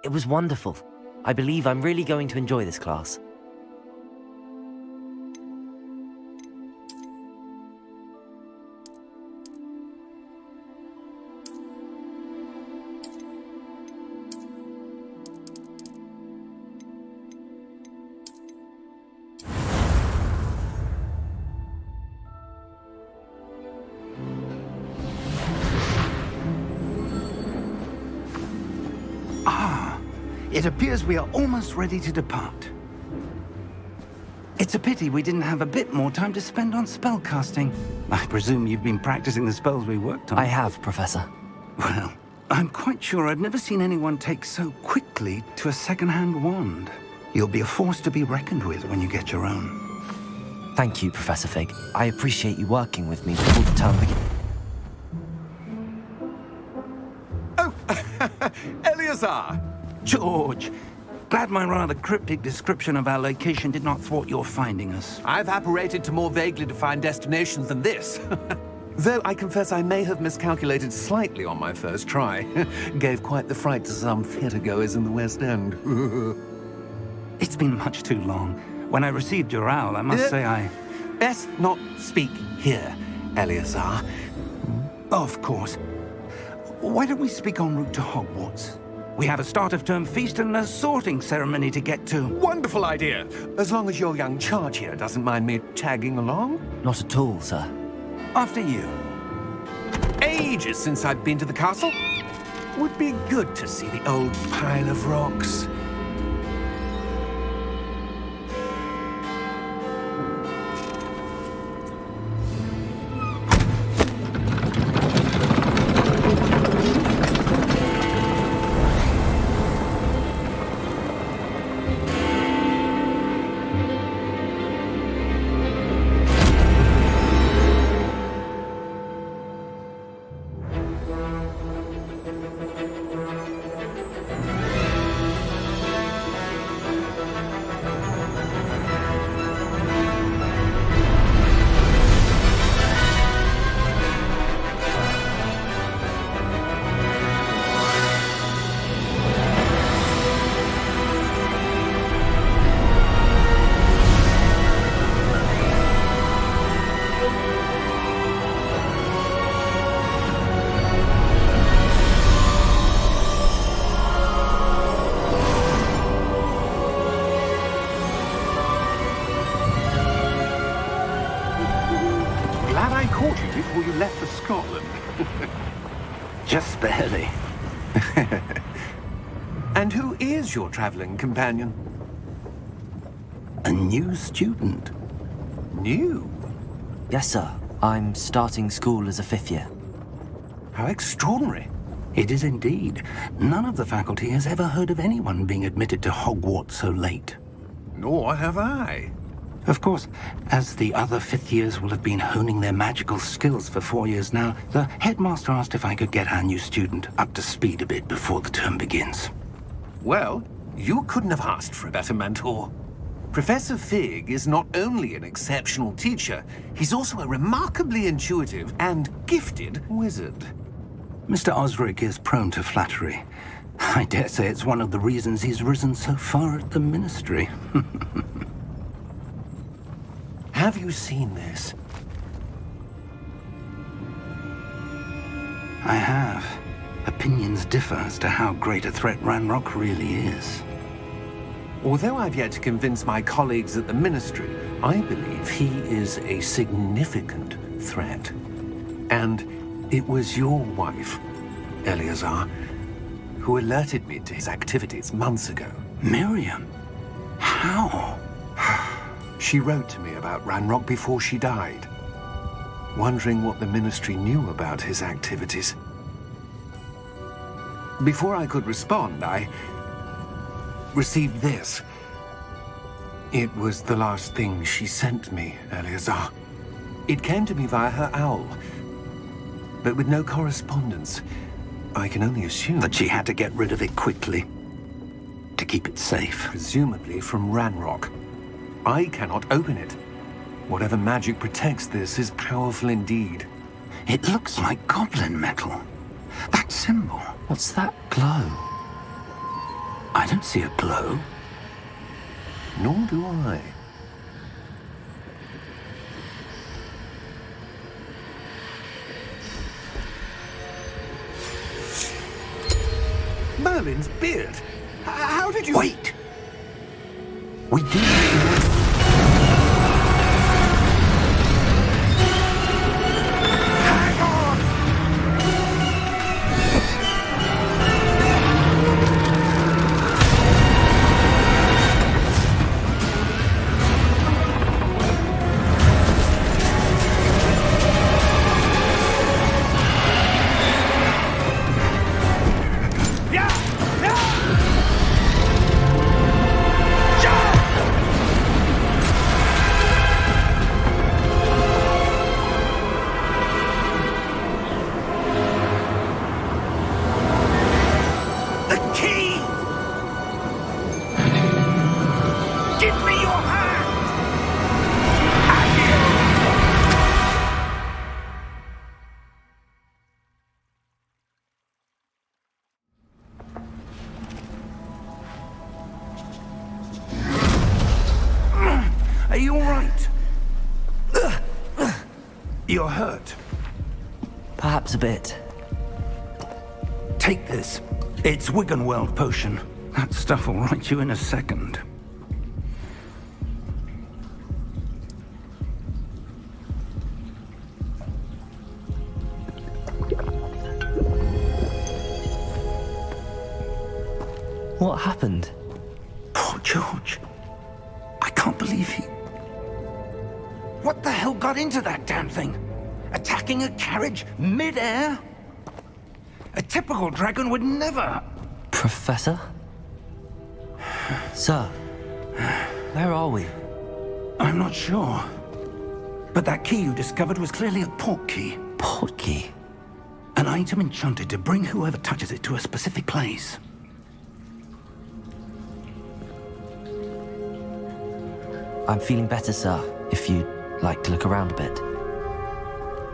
It was wonderful. I believe I'm really going to enjoy this class. It appears we are almost ready to depart. It's a pity we didn't have a bit more time to spend on spellcasting. I presume you've been practicing the spells we worked on. I have, Professor. Well, I'm quite sure I've never seen anyone take so quickly to a second-hand wand. You'll be a force to be reckoned with when you get your own. Thank you, Professor Fig. I appreciate you working with me before the term begins. Oh, Eleazar! George, glad my rather cryptic description of our location did not thwart your finding us. I've apparated to more vaguely defined destinations than this. Though I confess I may have miscalculated slightly on my first try. Gave quite the fright to some theatergoers in the West End. It's been much too long. When I received your owl, I must say I... Best not speak here, Eleazar. Of course. Why don't we speak en route to Hogwarts? We have a start-of-term feast and a sorting ceremony to get to. Wonderful idea! As long as your young charge here doesn't mind me tagging along. Not at all, sir. After you. Ages since I've been to the castle. Would be good to see the old pile of rocks. Before you left for Scotland. Just barely. And who is your traveling companion? A new student. New? Yes, sir. I'm starting school as a 5th year. How extraordinary. It is indeed. None of the faculty has ever heard of anyone being admitted to Hogwarts so late. Nor have I. Of course, as the other 5th years will have been honing their magical skills for 4 years now, the headmaster asked if I could get our new student up to speed a bit before the term begins. Well, you couldn't have asked for a better mentor. Professor Fig is not only an exceptional teacher, he's also a remarkably intuitive and gifted wizard. Mr. Osric is prone to flattery. I dare say it's one of the reasons he's risen so far at the Ministry. Have you seen this? I have. Opinions differ as to how great a threat Ranrock really is. Although I've yet to convince my colleagues at the Ministry, I believe he is a significant threat. And it was your wife, Eleazar, who alerted me to his activities months ago. Miriam? How? She wrote to me about Ranrock before she died, wondering what the Ministry knew about his activities. Before I could respond, I received this. It was the last thing she sent me, Eleazar. It came to me via her owl, but with no correspondence. I can only assume That she had to get rid of it quickly, to keep it safe. presumably from Ranrock. I cannot open it. Whatever magic protects this is powerful indeed. It looks like goblin metal. That symbol. What's that glow? I don't see a glow. Nor do I. Merlin's beard. How did you... Wait! We do... Are you all right? You're hurt. Perhaps a bit. Take this. It's Wiggenweld potion. That stuff will right you in a second. What happened? Poor George. I can't believe he... What the hell got into that damn thing? Attacking a carriage mid-air? A typical dragon would never... Professor? Sir, where are we? I'm not sure. But that key you discovered was clearly a port key. Port key? An item enchanted to bring whoever touches it to a specific place. I'm feeling better, sir, if you'd like to look around a bit.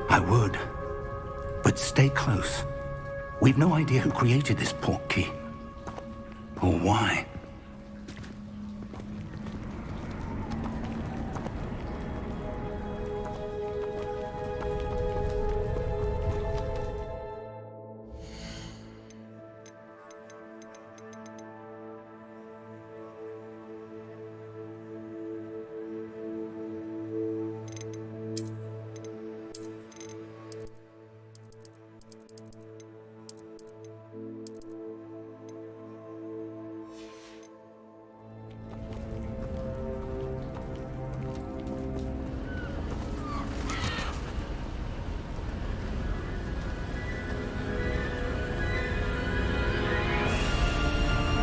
I would. But stay close. We've no idea who created this port key. Or why.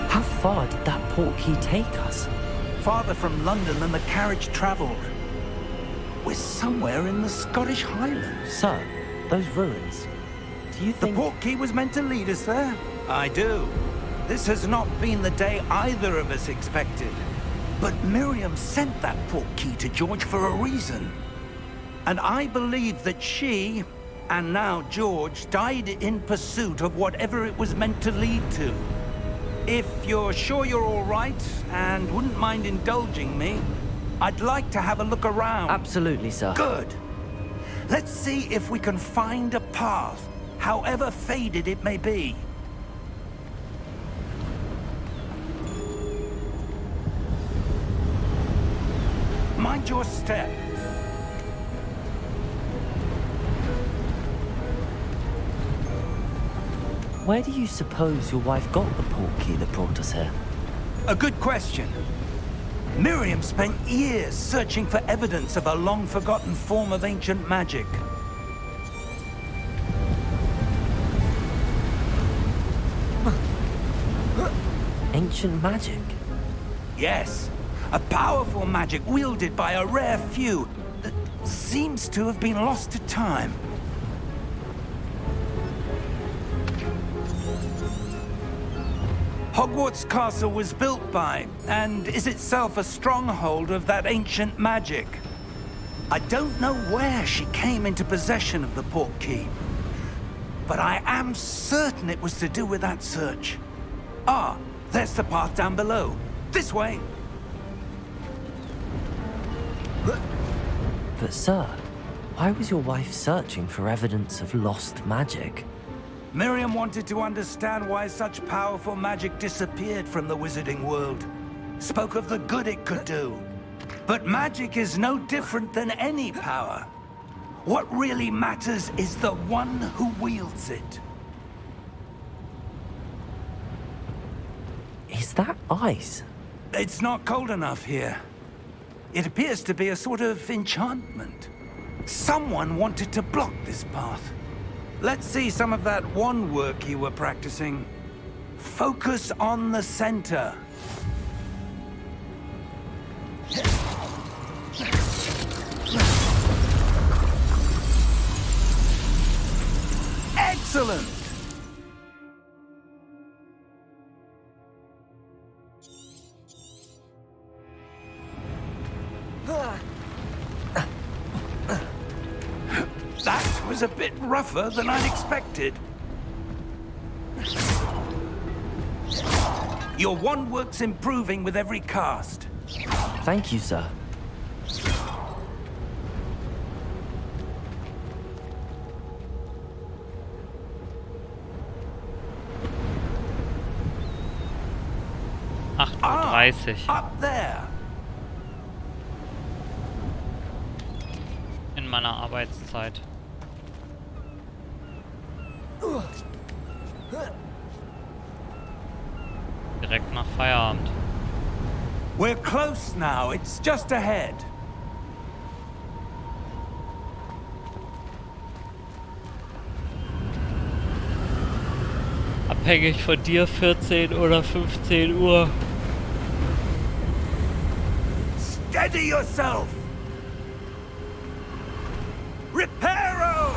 How far did that port key take us? Farther from London than the carriage travelled. We're somewhere in the Scottish Highlands. Sir, those ruins. Do you The think... port key was meant to lead us there? I do. This has not been the day either of us expected. But Miriam sent that port key to George for a reason. And I believe that she, and now George, died in pursuit of whatever it was meant to lead to. If you're sure you're all right, and wouldn't mind indulging me, I'd like to have a look around. Absolutely, sir. Good. Let's see if we can find a path, however faded it may be. Mind your step. Where do you suppose your wife got the port key that brought us here? A good question. Miriam spent years searching for evidence of a long-forgotten form of ancient magic. Ancient magic? Yes, a powerful magic wielded by a rare few that seems to have been lost to time. Hogwarts Castle was built by, and is itself a stronghold of that ancient magic. I don't know where she came into possession of the port key, but I am certain it was to do with that search. Ah, There's the path down below. This way. But sir, why was your wife searching for evidence of lost magic? Miriam wanted to understand why such powerful magic disappeared from the wizarding world. Spoke of the good it could do. But magic is no different than any power. What really matters is the one who wields it. Is that ice? It's not cold enough here. It appears to be a sort of enchantment. Someone wanted to block this path. Let's see some of that wand work you were practicing. Focus on the center. Excellent! That was a bit rougher than I'd expected. Your wand work's improving with every cast. Thank you, sir. Up there. In meiner Arbeitszeit. Direkt nach Feierabend. We're close now. It's just ahead. Abhängig von dir 14 oder 15 Uhr. Steady yourself! Reparo!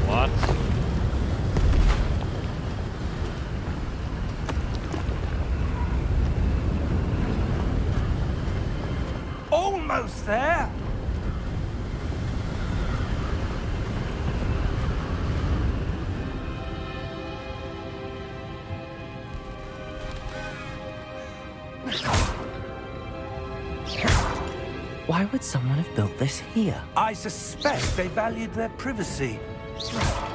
What? Almost there! Why would someone have built this here? I suspect they valued their privacy.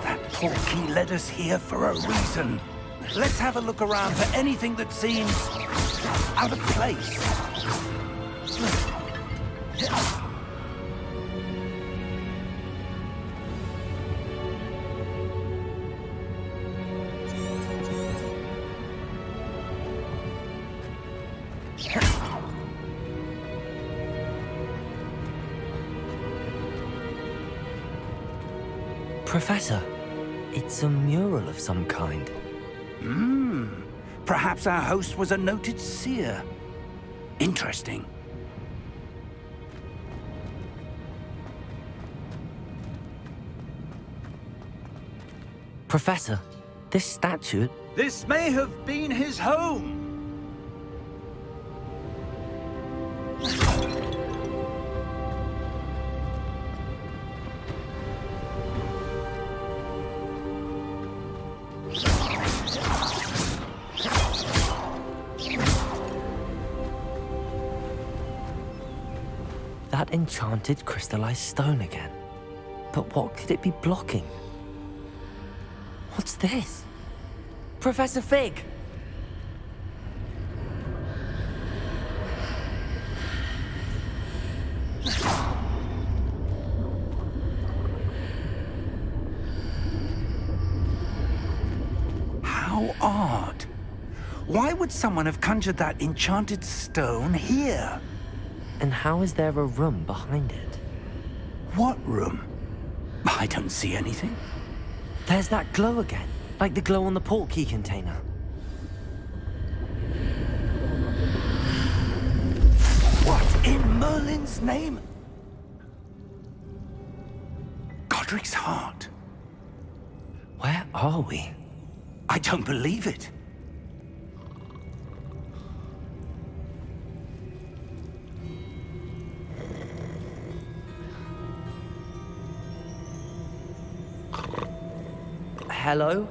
That portkey led us here for a reason. Let's have a look around for anything that seems out of place. Professor, it's a mural of some kind. Perhaps our host was a noted seer. Interesting. Professor, this statue... This may have been his home. That enchanted crystallized stone again. But what could it be blocking? What's this? Professor Fig! How odd. Why would someone have conjured that enchanted stone here? And how is there a room behind it? What room? I don't see anything. There's that glow again, like the glow on the portkey container. What in Merlin's name? Godric's heart. Where are we? I don't believe it. hello?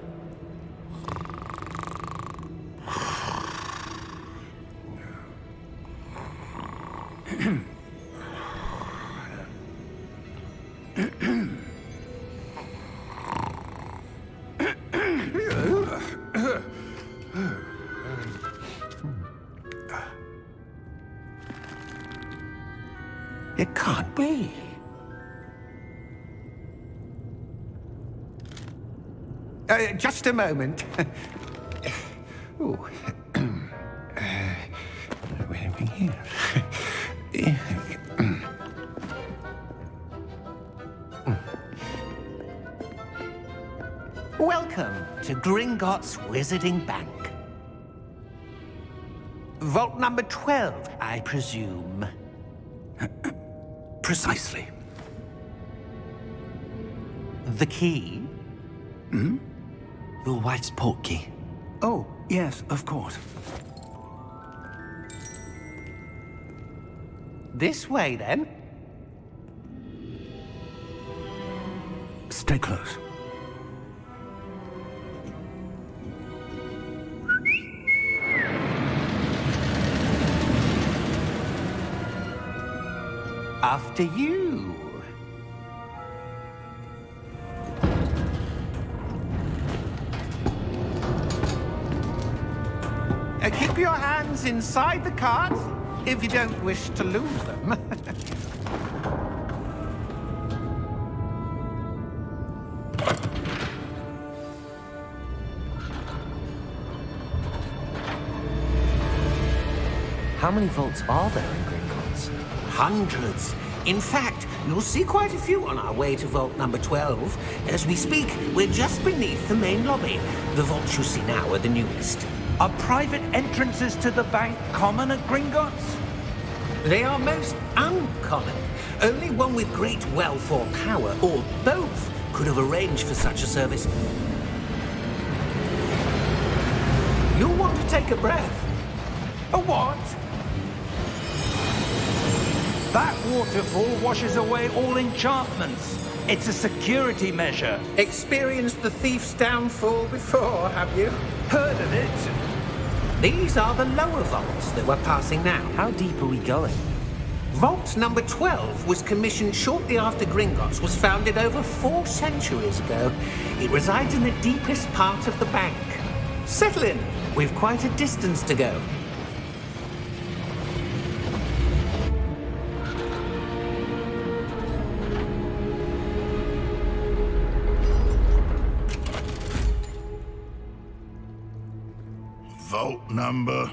It can't be. Just a moment. Ooh. Where are we here? Welcome to Gringotts Wizarding Bank. Vault number 12, I presume. Precisely. The key? Your wife's portkey. Oh, yes, of course. This way, then. Stay close. After you. Keep your hands inside the cart if you don't wish to lose them. How many vaults are there in Gringotts? Hundreds. In fact, you'll see quite a few on our way to vault number 12. As we speak, we're just beneath the main lobby. The vaults you see now are the newest. Are private entrances to the bank common at Gringotts? They are most uncommon. Only one with great wealth or power, or both, could have arranged for such a service. You'll want to take a breath. A what? That waterfall washes away all enchantments. It's a security measure. Experienced the thief's downfall before, have you? Heard of it? These are the lower vaults that we're passing now. How deep are we going? Vault number 12 was commissioned shortly after Gringotts was founded over 4 centuries ago. It resides in the deepest part of the bank. Settle in. We've quite a distance to go. Vault number?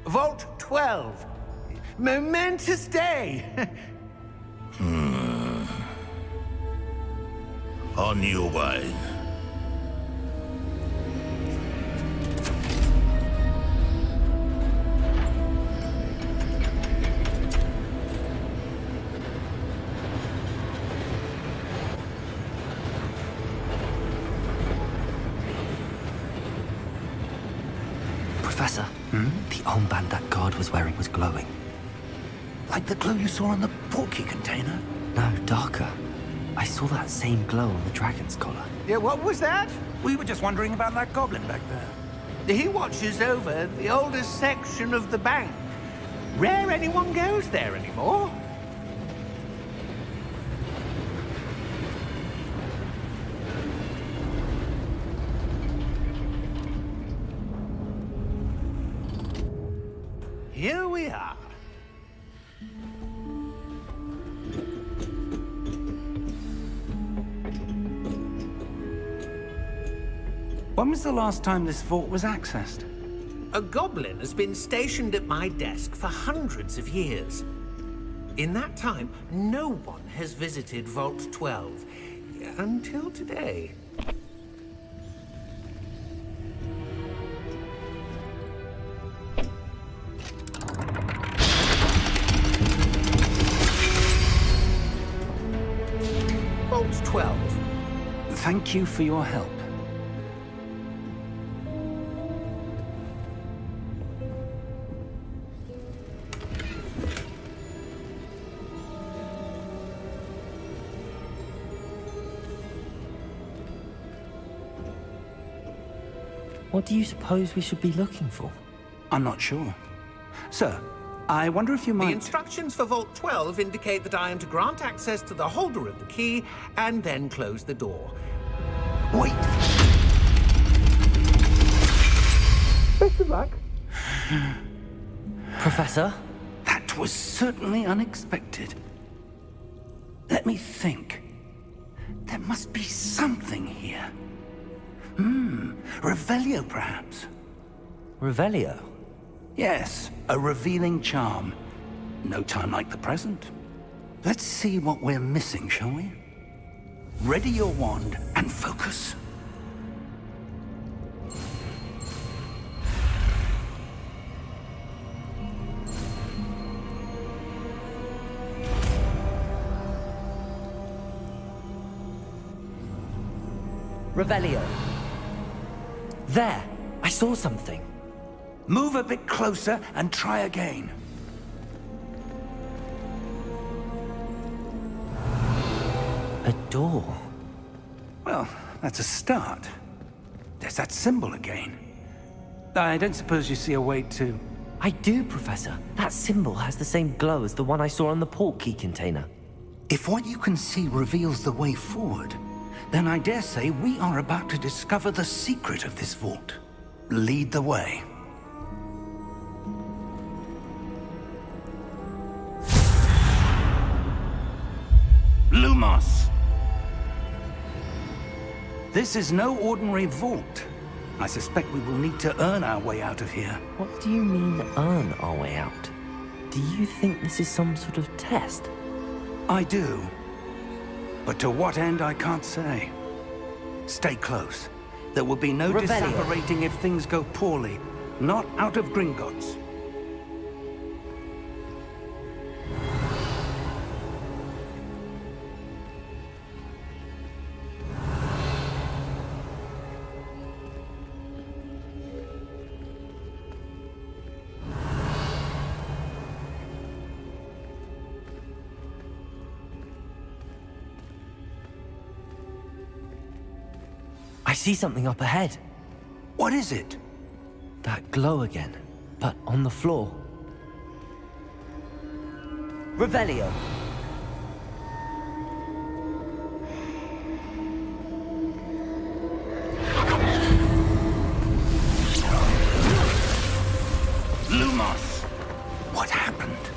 Vault 12. Momentous day. On your way. Professor, the armband that guard was wearing was glowing. Like the glow you saw on the portkey container? No, darker. I saw that same glow on the dragon's collar. Yeah, what was that? We were just wondering about that goblin back there. He watches over the oldest section of the bank. Rare anyone goes there anymore. Here we are. When was the last time this vault was accessed? A goblin has been stationed at my desk for hundreds of years. In that time, no one has visited Vault 12 until today. Vault 12. Thank you for your help. What do you suppose we should be looking for? I'm not sure. Sir, I wonder if you The might... instructions for Vault 12 indicate that I am to grant access to the holder of the key and then close the door. Wait! Best of luck. Professor? That was certainly unexpected. Let me think. There must be something here. Revelio, perhaps? Revelio? Yes, a revealing charm. No time like the present. Let's see what we're missing, shall we? Ready your wand and focus. Revelio. There! I saw something. Move a bit closer and try again. A door. Well, that's a start. There's that symbol again. I don't suppose you see a way to... I do, Professor. That symbol has the same glow as the one I saw on the port key container. If what you can see reveals the way forward, then I dare say we are about to discover the secret of this vault. Lead the way. Lumos! This is no ordinary vault. I suspect we will need to earn our way out of here. What do you mean, earn our way out? Do you think this is some sort of test? I do. But to what end, I can't say. Stay close. There will be no Revelio. disapparating if things go poorly. Not out of Gringotts. I see something up ahead. What is it? That glow again, but on the floor. Revelio. Lumos! What happened?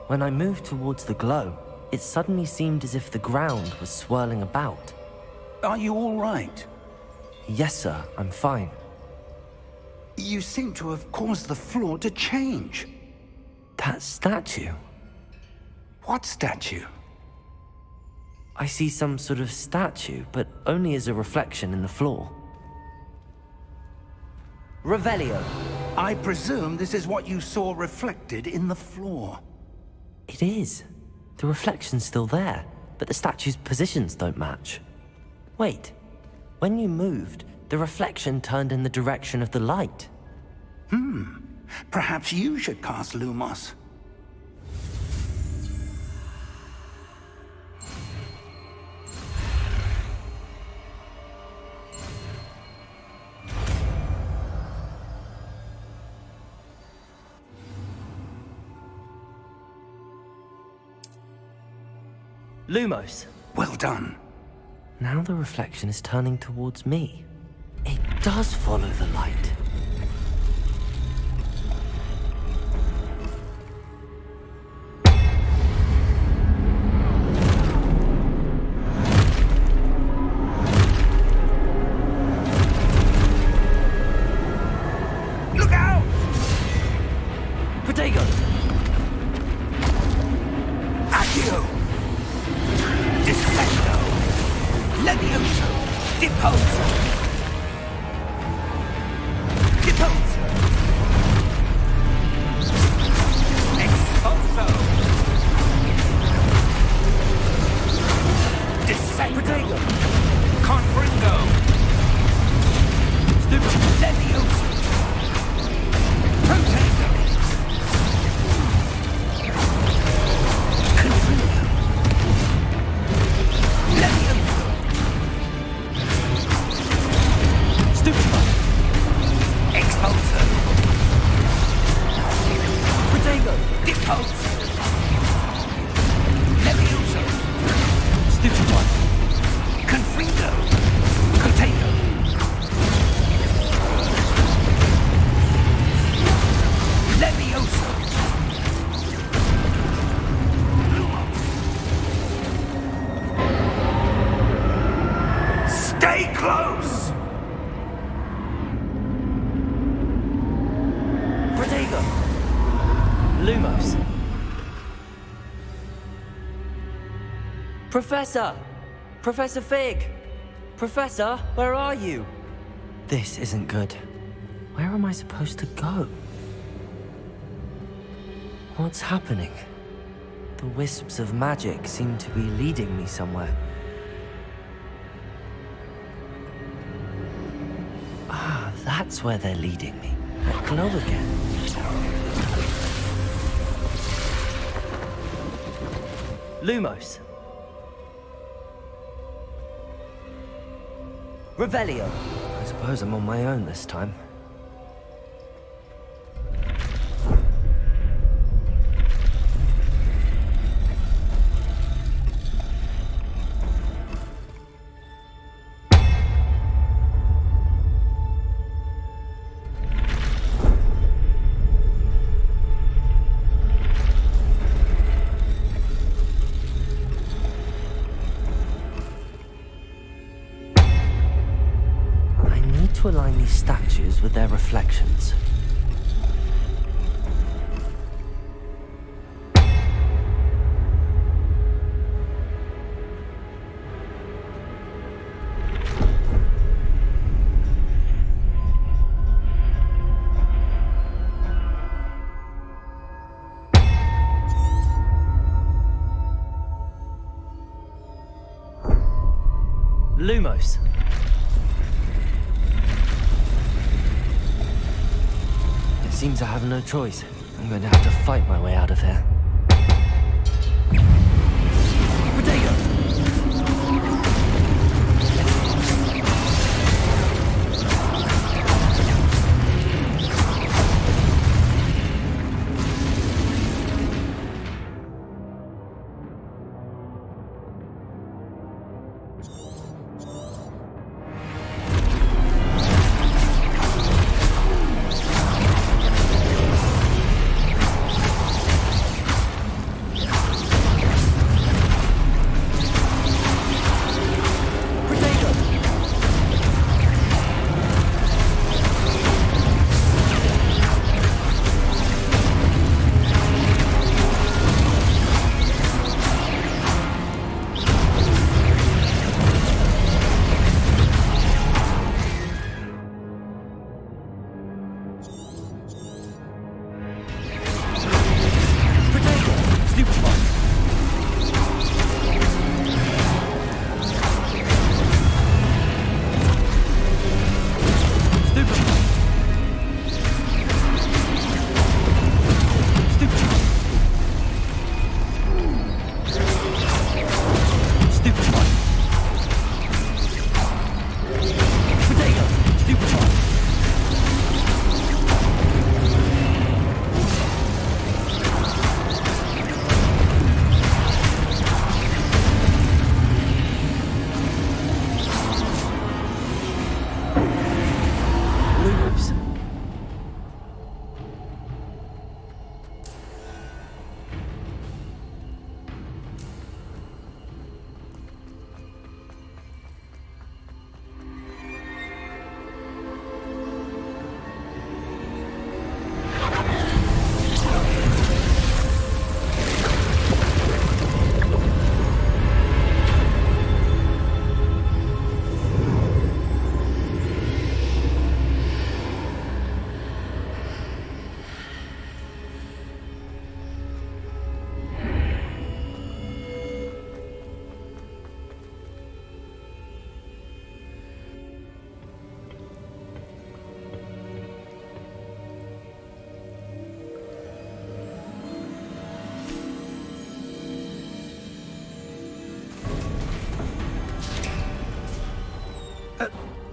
When I moved towards the glow, it suddenly seemed as if the ground was swirling about. Are you all right? Yes, sir, I'm fine. You seem to have caused the floor to change. That statue. What statue? I see some sort of statue, but only as a reflection in the floor. Revelio. I presume this is what you saw reflected in the floor. It is. The reflection's still there, but the statue's positions don't match. Wait. When you moved, the reflection turned in the direction of the light. Perhaps you should cast Lumos. Lumos. Well done. Now the reflection is turning towards me. It does follow the light. Look out! Protego! Accio! Descendo! Levioso! Deposo! Deposo! Exposo! Descendo! Protego! Confringo! Stupid! Levioso! Protego! Confringo! Levioso! Stupefy! Stupid one. Confringo. Container. Levioso. Stay close! Protego! Lumos! Professor! Professor Fig! Professor, where are you? This isn't good. Where am I supposed to go? What's happening? The wisps of magic seem to be leading me somewhere. Ah, that's where they're leading me. That glow again. Lumos. Revelio. I suppose I'm on my own this time. To align these statues with their reflections. Lumos. Seems I have no choice. I'm going to have to fight my way out of here. Protego!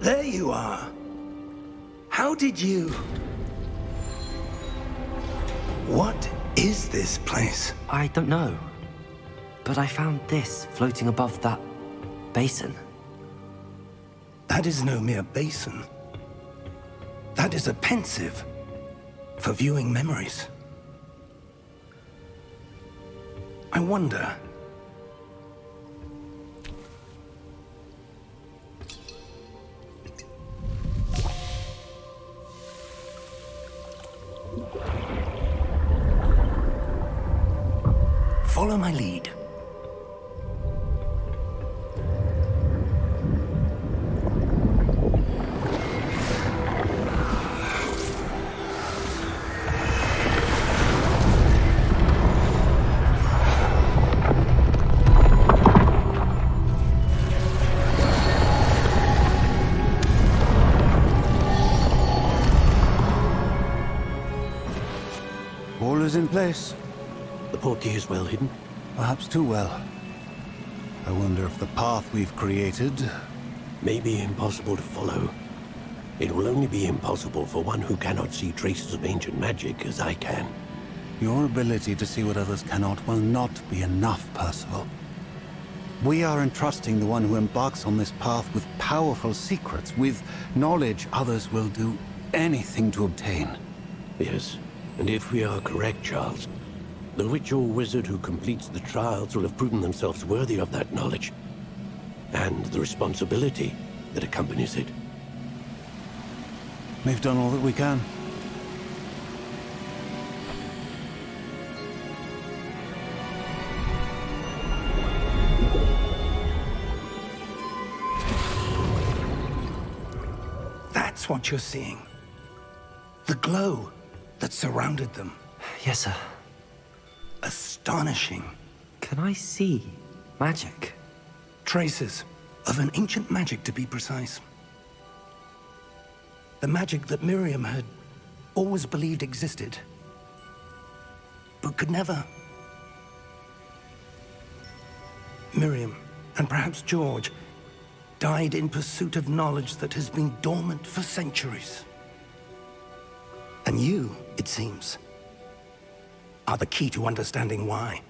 There you are. How did you... What is this place? I don't know. But I found this floating above that basin. That is no mere basin. That is a pensive for viewing memories. I wonder... Follow my lead. All is in place. The portkey is well hidden. Perhaps too well. I wonder if the path we've created... May be impossible to follow. It will only be impossible for one who cannot see traces of ancient magic as I can. Your ability to see what others cannot will not be enough, Percival. We are entrusting the one who embarks on this path with powerful secrets, with knowledge others will do anything to obtain. Yes, and if we are correct, Charles, the witch or wizard who completes the trials will have proven themselves worthy of that knowledge, and the responsibility that accompanies it. We've done all that we can. That's what you're seeing. The glow that surrounded them. Yes, sir. Astonishing. Can I see magic? Traces of an ancient magic, to be precise. The magic that Miriam had always believed existed, but could never. Miriam, and perhaps George, died in pursuit of knowledge that has been dormant for centuries. And you, it seems, are the key to understanding why.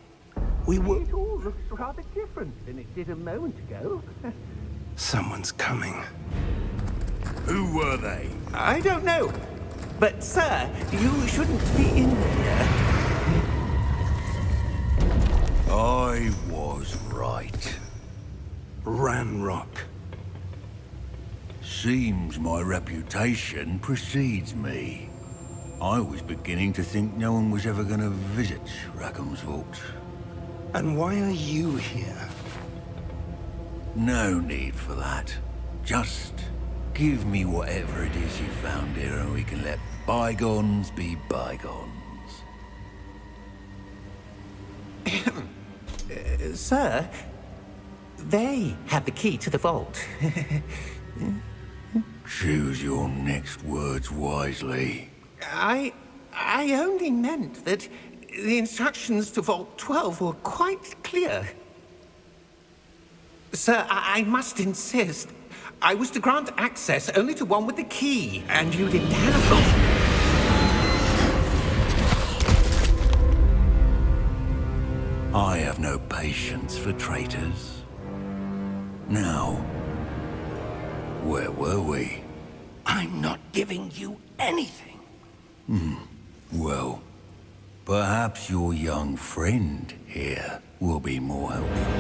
We were... It all looks rather different than it did a moment ago. Someone's coming. Who were they? I don't know. But, sir, you shouldn't be in here. I was right. Ranrock. Seems my reputation precedes me. I was beginning to think no one was ever going to visit Rackham's vault. And why are you here? No need for that. Just give me whatever it is you found here and we can let bygones be bygones. Sir, they have the key to the vault. Choose your next words wisely. I only meant that the instructions to Vault 12 were quite clear. Sir, I must insist. I was to grant access only to one with the key, and you didn't have it. I have no patience for traitors. Now, where were we? I'm not giving you anything. Well, perhaps your young friend here will be more helpful.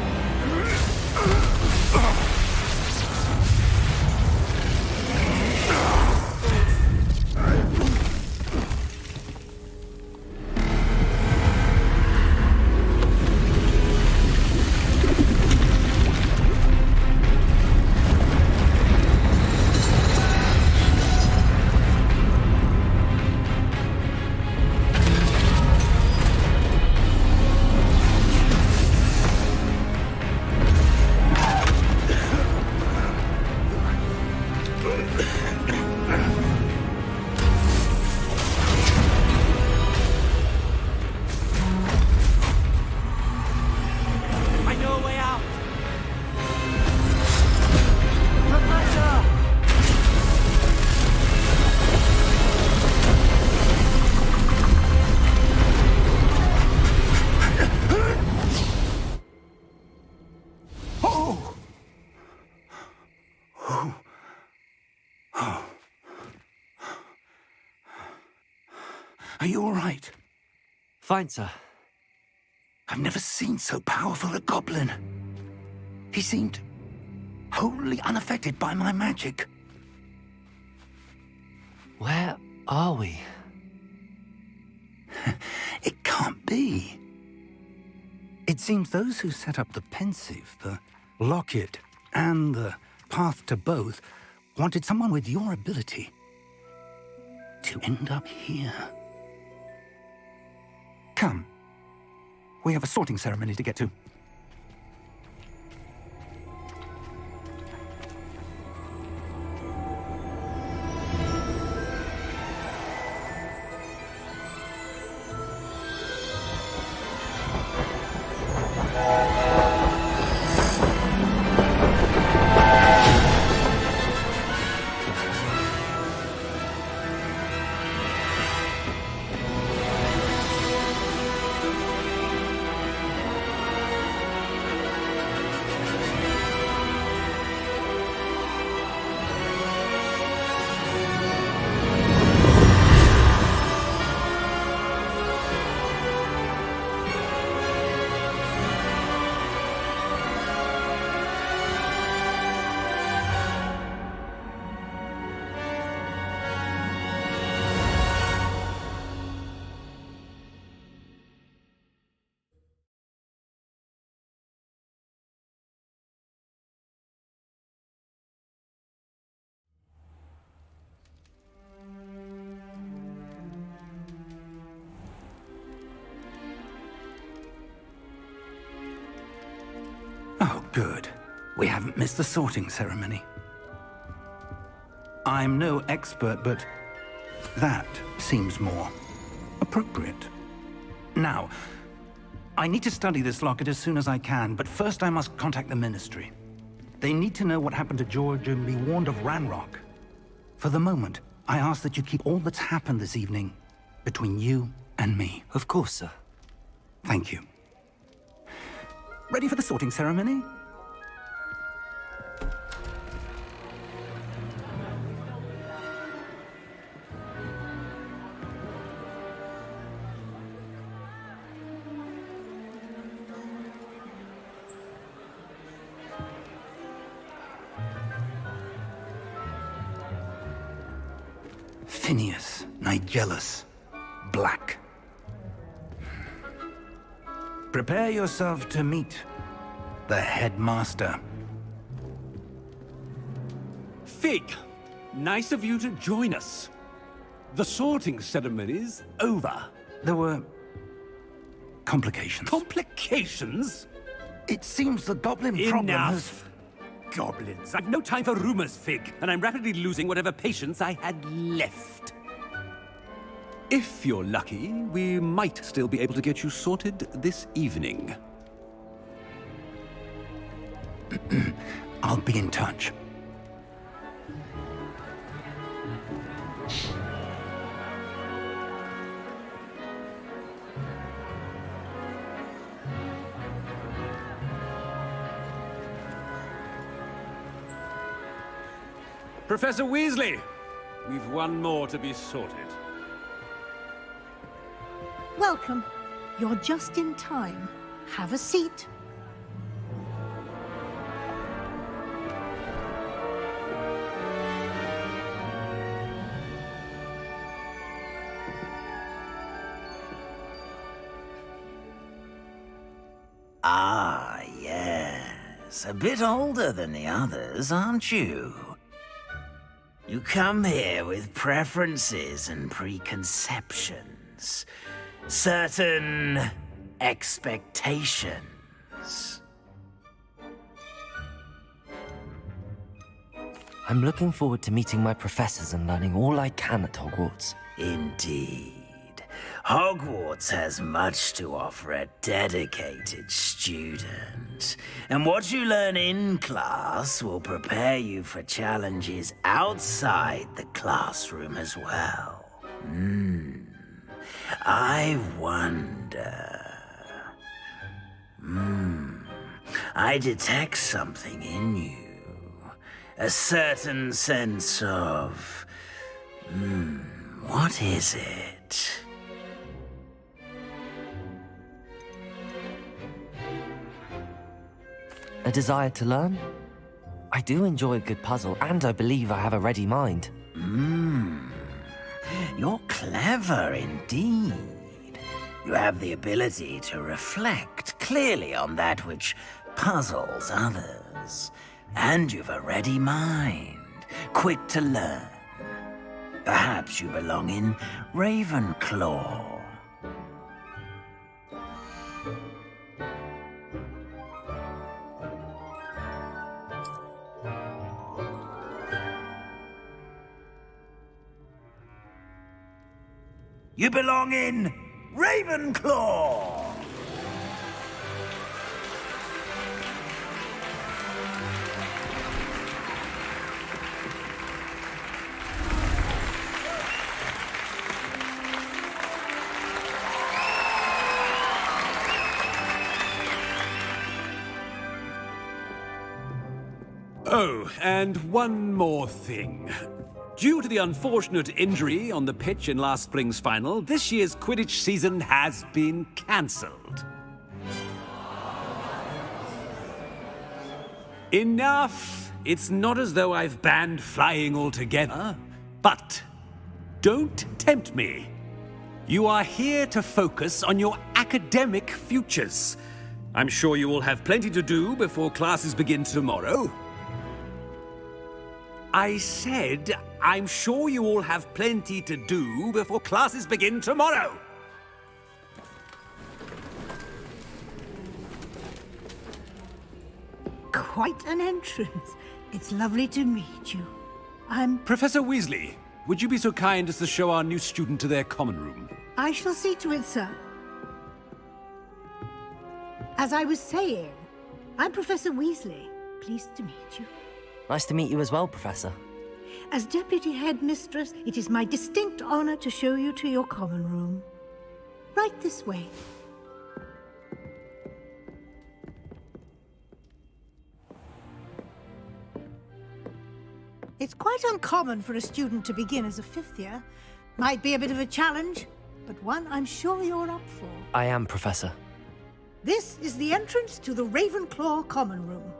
Are you all right? Fine, sir. I've never seen so powerful a goblin. He seemed wholly unaffected by my magic. Where are we? It can't be. It seems those who set up the pensive, the locket, and the path to both wanted someone with your ability to end up here. Come. We have a sorting ceremony to get to. Oh, good. We haven't missed the sorting ceremony. I'm no expert, but that seems more appropriate. Now, I need to study this locket as soon as I can, but first I must contact the Ministry. They need to know what happened to George and be warned of Ranrock. For the moment, I ask that you keep all that's happened this evening between you and me. Of course, sir. Thank you. Ready for the sorting ceremony? Phineas, Nigellus, Black. Prepare yourself to meet the headmaster. Fig, nice of you to join us. The sorting ceremony's over. There were complications. Complications? It seems the goblin problem has... Enough! Goblins. I've no time for rumors, Fig, and I'm rapidly losing whatever patience I had left. If you're lucky, we might still be able to get you sorted this evening. I'll be in touch. Professor Weasley, we've one more to be sorted. Welcome. You're just in time. Have a seat. Ah, yes. A bit older than the others, aren't you? You come here with preferences and preconceptions. Certain expectations. I'm looking forward to meeting my professors and learning all I can at Hogwarts. Indeed. Hogwarts has much to offer a dedicated student. And what you learn in class will prepare you for challenges outside the classroom as well. I wonder... I detect something in you. A certain sense of... what is it? A desire to learn? I do enjoy a good puzzle, and I believe I have a ready mind. You're clever indeed. You have the ability to reflect clearly on that which puzzles others. And you've a ready mind, quick to learn. Perhaps you belong in Ravenclaw. You belong in Ravenclaw! Oh, and one more thing. Due to the unfortunate injury on the pitch in last spring's final, this year's Quidditch season has been cancelled. Enough! It's not as though I've banned flying altogether, but don't tempt me. You are here to focus on your academic futures. I'm sure you will have plenty to do before classes begin tomorrow. I said, I'm sure you all have plenty to do before classes begin tomorrow. Quite an entrance. It's lovely to meet you. Professor Weasley, would you be so kind as to show our new student to their common room? I shall see to it, sir. As I was saying, I'm Professor Weasley. Pleased to meet you. Nice to meet you as well, Professor. As Deputy Headmistress, it is my distinct honor to show you to your common room. Right this way. It's quite uncommon for a student to begin as a fifth year. Might be a bit of a challenge, but one I'm sure you're up for. I am, Professor. This is the entrance to the Ravenclaw common room.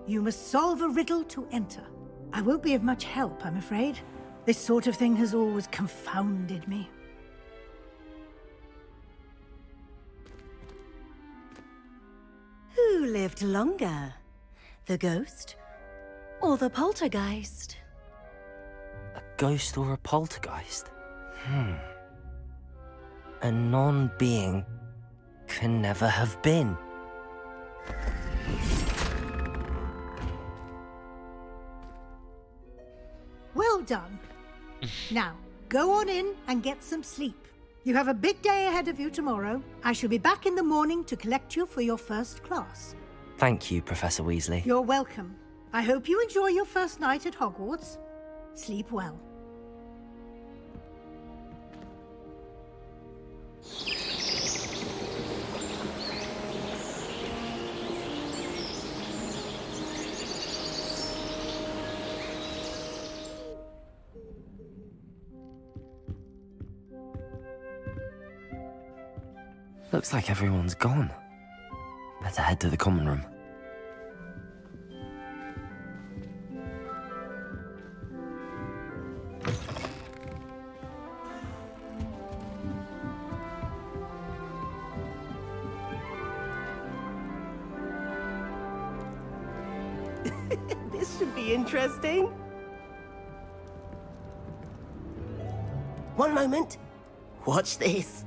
You must solve a riddle to enter. I won't be of much help, I'm afraid. This sort of thing has always confounded me. Who lived longer? The ghost or the poltergeist? A ghost or a poltergeist? A non-being can never have been. Well done. Now, go on in and get some sleep. You have a big day ahead of you tomorrow. I shall be back in the morning to collect you for your first class. Thank you, Professor Weasley. You're welcome. I hope you enjoy your first night at Hogwarts. Sleep well. Looks like everyone's gone. Better head to the common room. This should be interesting. One moment. Watch this.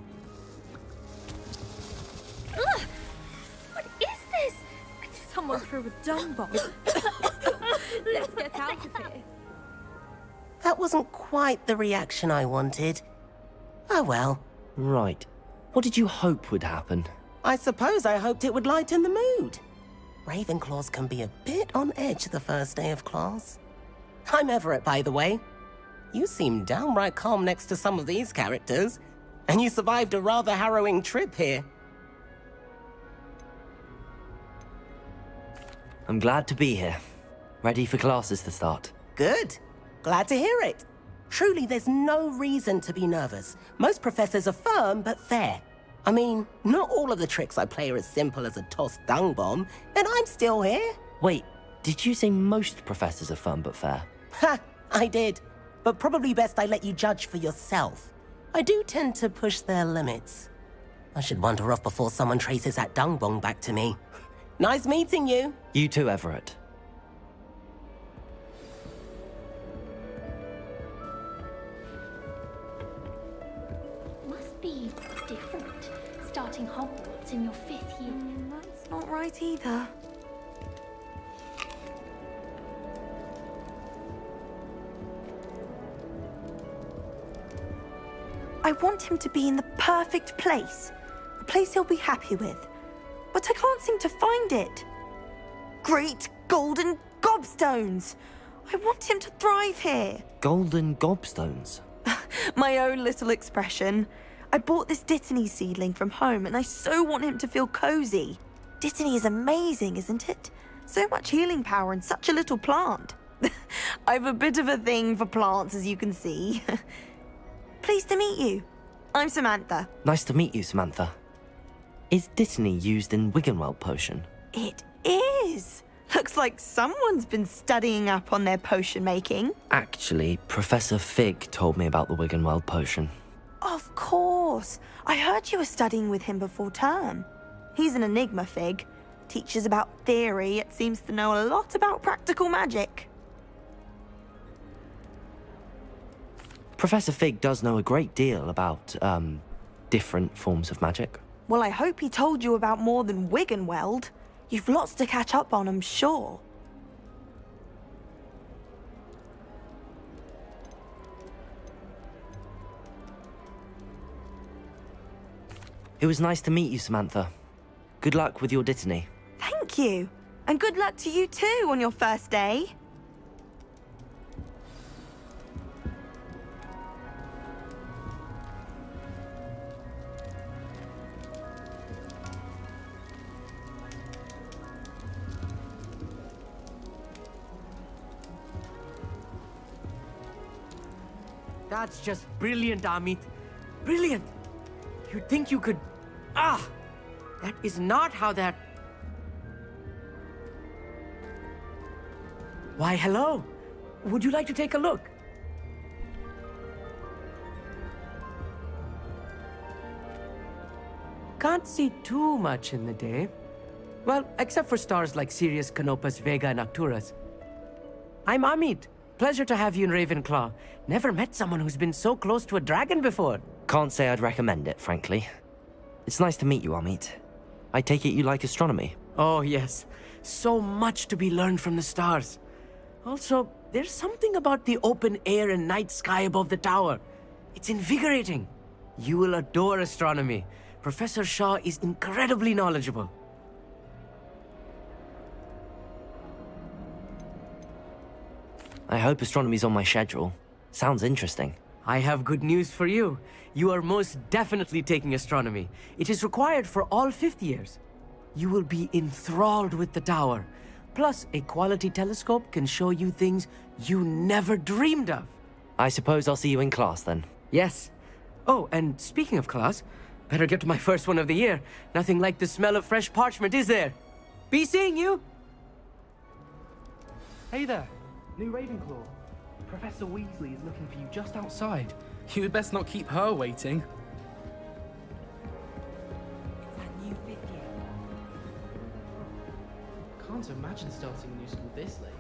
Ugh! What is this? Someone threw a dung bomb. Let's get out of here. That wasn't quite the reaction I wanted. Oh well. Right. What did you hope would happen? I suppose I hoped it would lighten the mood. Ravenclaws can be a bit on edge the first day of class. I'm Everett, by the way. You seem downright calm next to some of these characters, and you survived a rather harrowing trip here. I'm glad to be here. Ready for classes to start. Good. Glad to hear it. Truly, there's no reason to be nervous. Most professors are firm but fair. I mean, not all of the tricks I play are as simple as a tossed dung bomb, and I'm still here. Wait, did you say most professors are fun but fair? Ha! I did. But probably best I let you judge for yourself. I do tend to push their limits. I should wander off before someone traces that dung bomb back to me. Nice meeting you. You too, Everett. Must be different, starting Hogwarts in your 5th year. That's not right either. I want him to be in the perfect place. A place he'll be happy with. But I can't seem to find it. Great golden gobstones! I want him to thrive here. Golden gobstones? My own little expression. I bought this Dittany seedling from home and I so want him to feel cozy. Dittany is amazing, isn't it? So much healing power in such a little plant. I've a bit of a thing for plants, as you can see. Pleased to meet you. I'm Samantha. Nice to meet you, Samantha. Is Dittany used in Wiggenweld potion? It is. Looks like someone's been studying up on their potion making. Actually, Professor Fig told me about the Wiggenweld potion. Of course. I heard you were studying with him before term. He's an enigma, Fig. Teaches about theory, yet seems to know a lot about practical magic. Professor Fig does know a great deal about, different forms of magic. Well, I hope he told you about more than Wiggenweld. You've lots to catch up on, I'm sure. It was nice to meet you, Samantha. Good luck with your Dittany. Thank you. And good luck to you too on your first day. That's just brilliant, Amit. Brilliant! You'd think you could... Ah! That is not how that... Why, hello. Would you like to take a look? Can't see too much in the day. Well, except for stars like Sirius, Canopus, Vega, and Arcturus. I'm Amit. Pleasure to have you in Ravenclaw. Never met someone who's been so close to a dragon before. Can't say I'd recommend it, frankly. It's nice to meet you, Amit. I take it you like astronomy? Oh, yes. So much to be learned from the stars. Also, there's something about the open air and night sky above the tower. It's invigorating. You will adore astronomy. Professor Shaw is incredibly knowledgeable. I hope astronomy's on my schedule. Sounds interesting. I have good news for you. You are most definitely taking astronomy. It is required for all 5th years. You will be enthralled with the tower. Plus, a quality telescope can show you things you never dreamed of. I suppose I'll see you in class then. Yes. Oh, and speaking of class, better get to my first one of the year. Nothing like the smell of fresh parchment, is there? Be seeing you! Hey there, new Ravenclaw. Professor Weasley is looking for you just outside. You had best not keep her waiting. It's that new 5th year. Can't imagine starting a new school this late.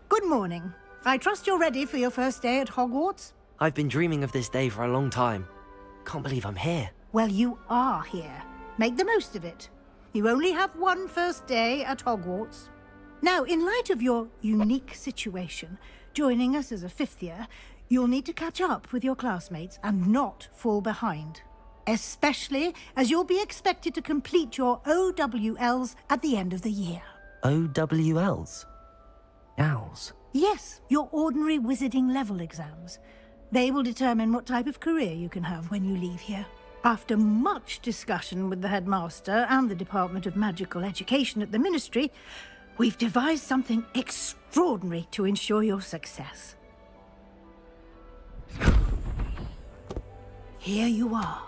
Good morning. I trust you're ready for your first day at Hogwarts? I've been dreaming of this day for a long time. Can't believe I'm here. Well, you are here. Make the most of it. You only have one first day at Hogwarts. Now, in light of your unique situation, joining us as a 5th year, you'll need to catch up with your classmates and not fall behind. Especially as you'll be expected to complete your OWLs at the end of the year. OWLs? Owls? Yes, your ordinary wizarding level exams. They will determine what type of career you can have when you leave here. After much discussion with the headmaster and the Department of Magical Education at the Ministry, we've devised something extraordinary to ensure your success. Here you are.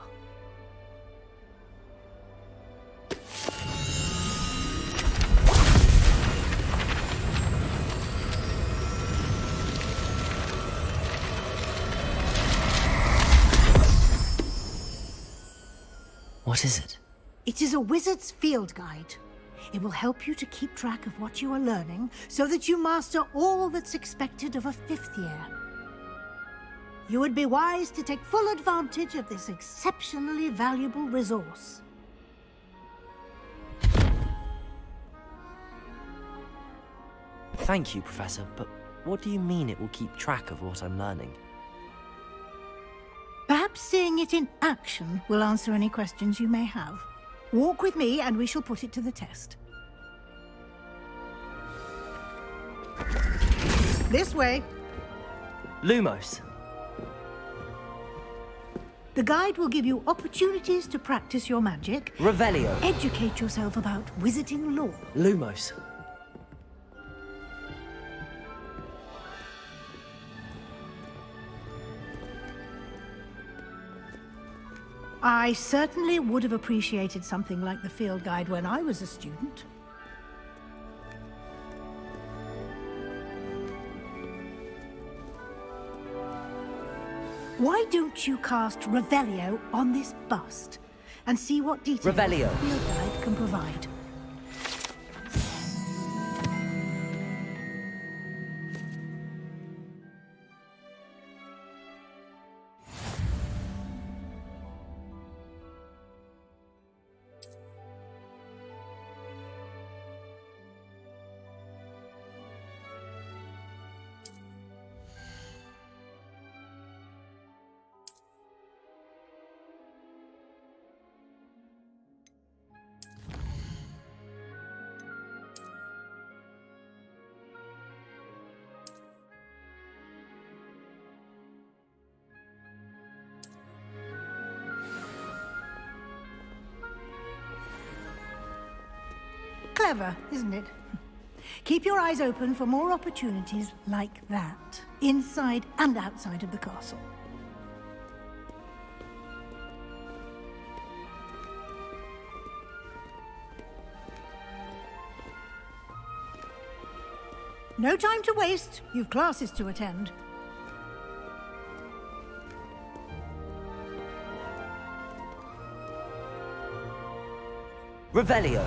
What is it? It is a wizard's field guide. It will help you to keep track of what you are learning so that you master all that's expected of a 5th year. You would be wise to take full advantage of this exceptionally valuable resource. Thank you, Professor, but what do you mean it will keep track of what I'm learning? Perhaps seeing it in action will answer any questions you may have. Walk with me and we shall put it to the test. This way. Lumos. The guide will give you opportunities to practice your magic. Revelio. Educate yourself about wizarding lore. Lumos. I certainly would have appreciated something like the field guide when I was a student. Why don't you cast Revelio on this bust and see what details Revelio. the field guide can provide? Clever, isn't it? Keep your eyes open for more opportunities like that, inside and outside of the castle. No time to waste. You've classes to attend. Revelio.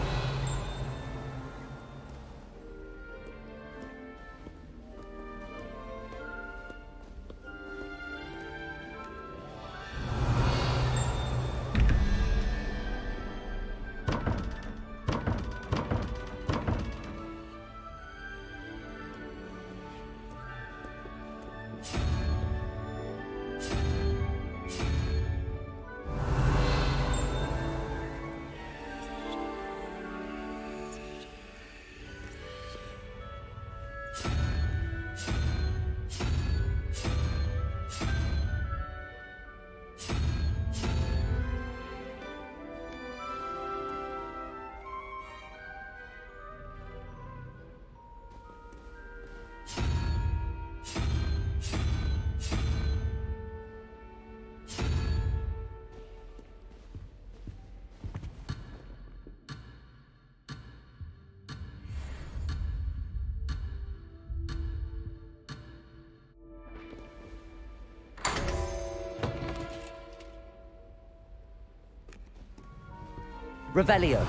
Revelio.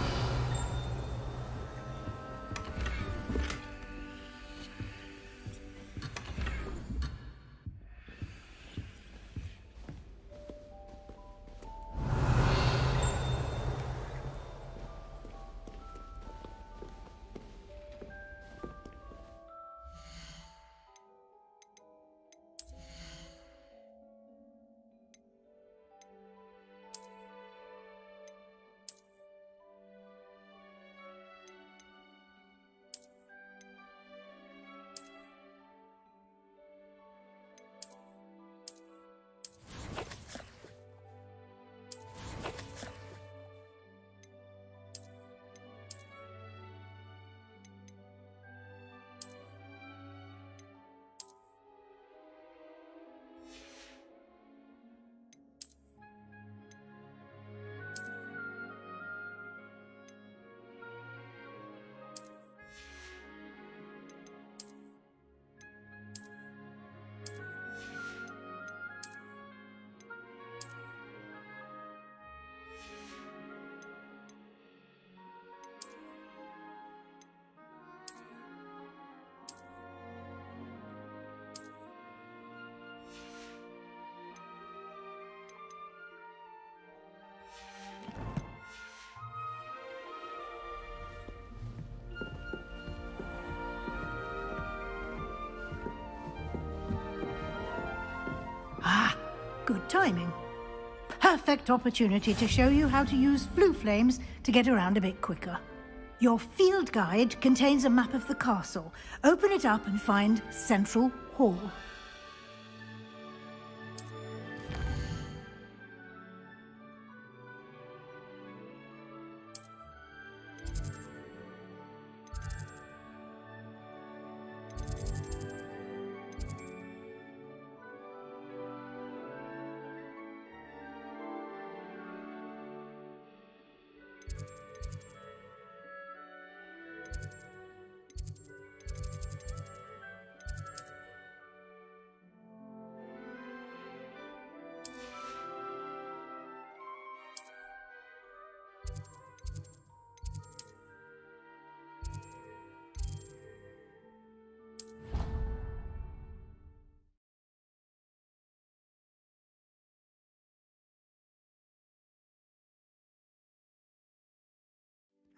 timing. Perfect opportunity to show you how to use flue flames to get around a bit quicker. Your field guide contains a map of the castle. Open it up and find Central Hall.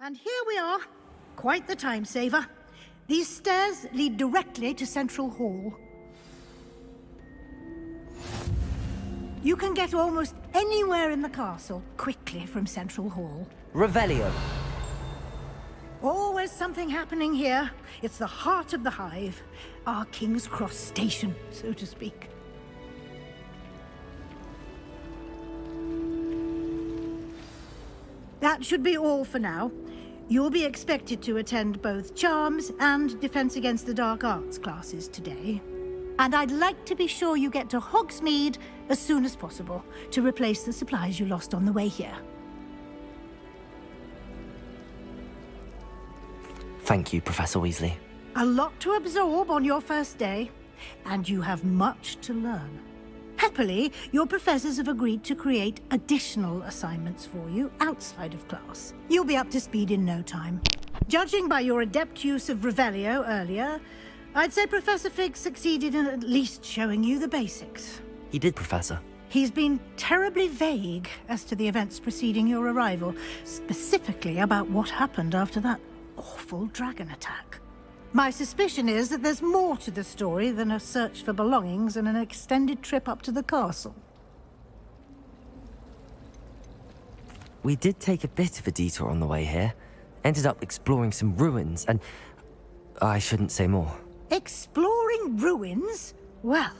And here we are. Quite the time saver. These stairs lead directly to Central Hall. You can get almost anywhere in the castle quickly from Central Hall. Revelio. Always something happening here. It's the heart of the hive. Our King's Cross station, so to speak. That should be all for now. You'll be expected to attend both Charms and Defense Against the Dark Arts classes today. And I'd like to be sure you get to Hogsmeade as soon as possible to replace the supplies you lost on the way here. Thank you, Professor Weasley. A lot to absorb on your first day, and you have much to learn. Happily, your professors have agreed to create additional assignments for you outside of class. You'll be up to speed in no time. Judging by your adept use of Revelio earlier, I'd say Professor Fig succeeded in at least showing you the basics. He did, Professor. He's been terribly vague as to the events preceding your arrival, specifically about what happened after that awful dragon attack. My suspicion is that there's more to the story than a search for belongings and an extended trip up to the castle. We did take a bit of a detour on the way here. Ended up exploring some ruins and... I shouldn't say more. Exploring ruins? Well,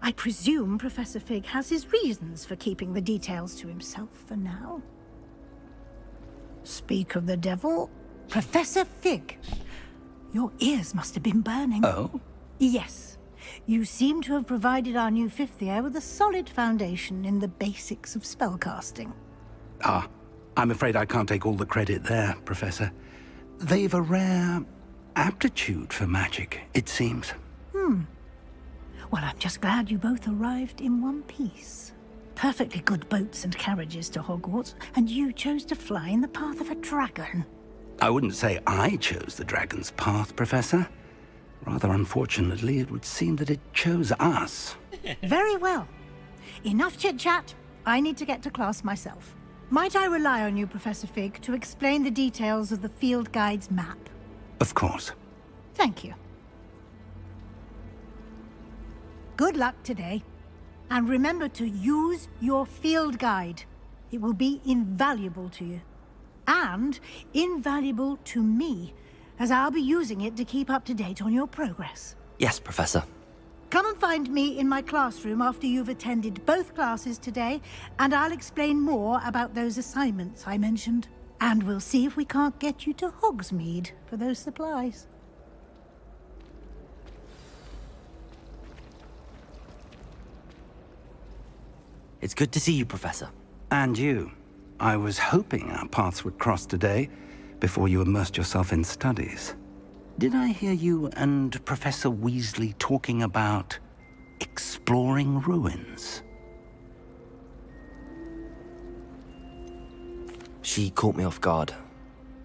I presume Professor Fig has his reasons for keeping the details to himself for now. Speak of the devil, Professor Fig. Your ears must have been burning. Oh? Yes. You seem to have provided our new fifth year with a solid foundation in the basics of spellcasting. Ah, I'm afraid I can't take all the credit there, Professor. They've a rare aptitude for magic, it seems. Well, I'm just glad you both arrived in one piece. Perfectly good boats and carriages to Hogwarts, and you chose to fly in the path of a dragon. I wouldn't say I chose the dragon's path, Professor. Rather unfortunately, it would seem that it chose us. Very well. Enough chit-chat. I need to get to class myself. Might I rely on you, Professor Fig, to explain the details of the field guide's map? Of course. Thank you. Good luck today. And remember to use your field guide. It will be invaluable to you. And invaluable to me, as I'll be using it to keep up to date on your progress. Yes, Professor. Come and find me in my classroom after you've attended both classes today, and I'll explain more about those assignments I mentioned. And we'll see if we can't get you to Hogsmeade for those supplies. It's good to see you, Professor. And you. I was hoping our paths would cross today, before you immersed yourself in studies. Did I hear you and Professor Weasley talking about exploring ruins? She caught me off guard.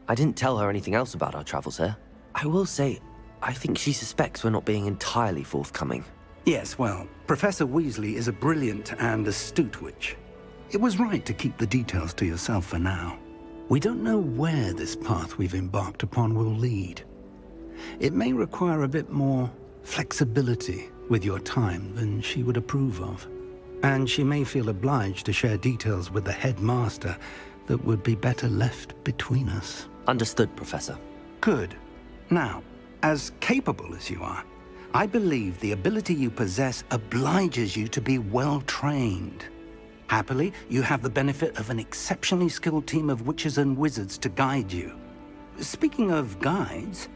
I didn't tell her anything else about our travels here. I will say, I think she suspects we're not being entirely forthcoming. Yes, well, Professor Weasley is a brilliant and astute witch. It was right to keep the details to yourself for now. We don't know where this path we've embarked upon will lead. It may require a bit more flexibility with your time than she would approve of. and she may feel obliged to share details with the headmaster that would be better left between us. Understood, Professor. Good. Now, as capable as you are, I believe the ability you possess obliges you to be well trained. Happily, you have the benefit of an exceptionally skilled team of witches and wizards to guide you. Speaking of guides,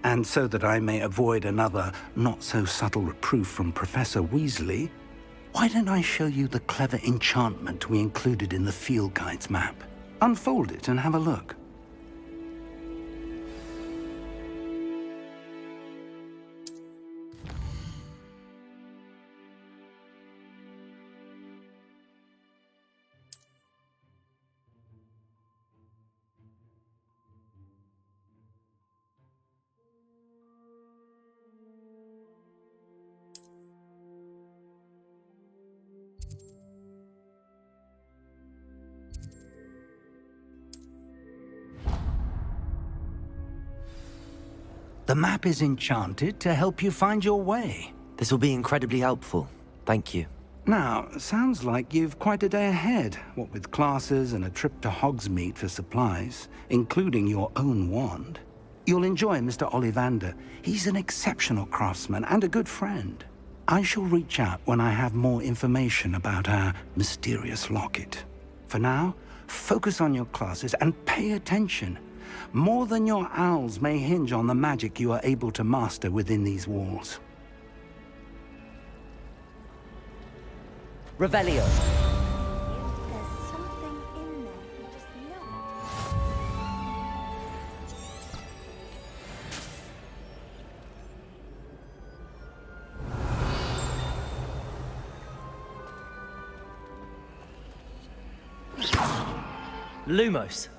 and so that I may avoid another not-so-subtle reproof from Professor Weasley, why don't I show you the clever enchantment we included in the field guide's map? Unfold it and have a look. The map is enchanted to help you find your way. This will be incredibly helpful. Thank you. Now, sounds like you've quite a day ahead, what with classes and a trip to Hogsmeade for supplies, including your own wand. You'll enjoy Mr. Ollivander. He's an exceptional craftsman and a good friend. I shall reach out when I have more information about our mysterious locket. For now, focus on your classes and pay attention. More than your owls may hinge on the magic you are able to master within these walls. Revelio. There's something in there. You just know. Lumos.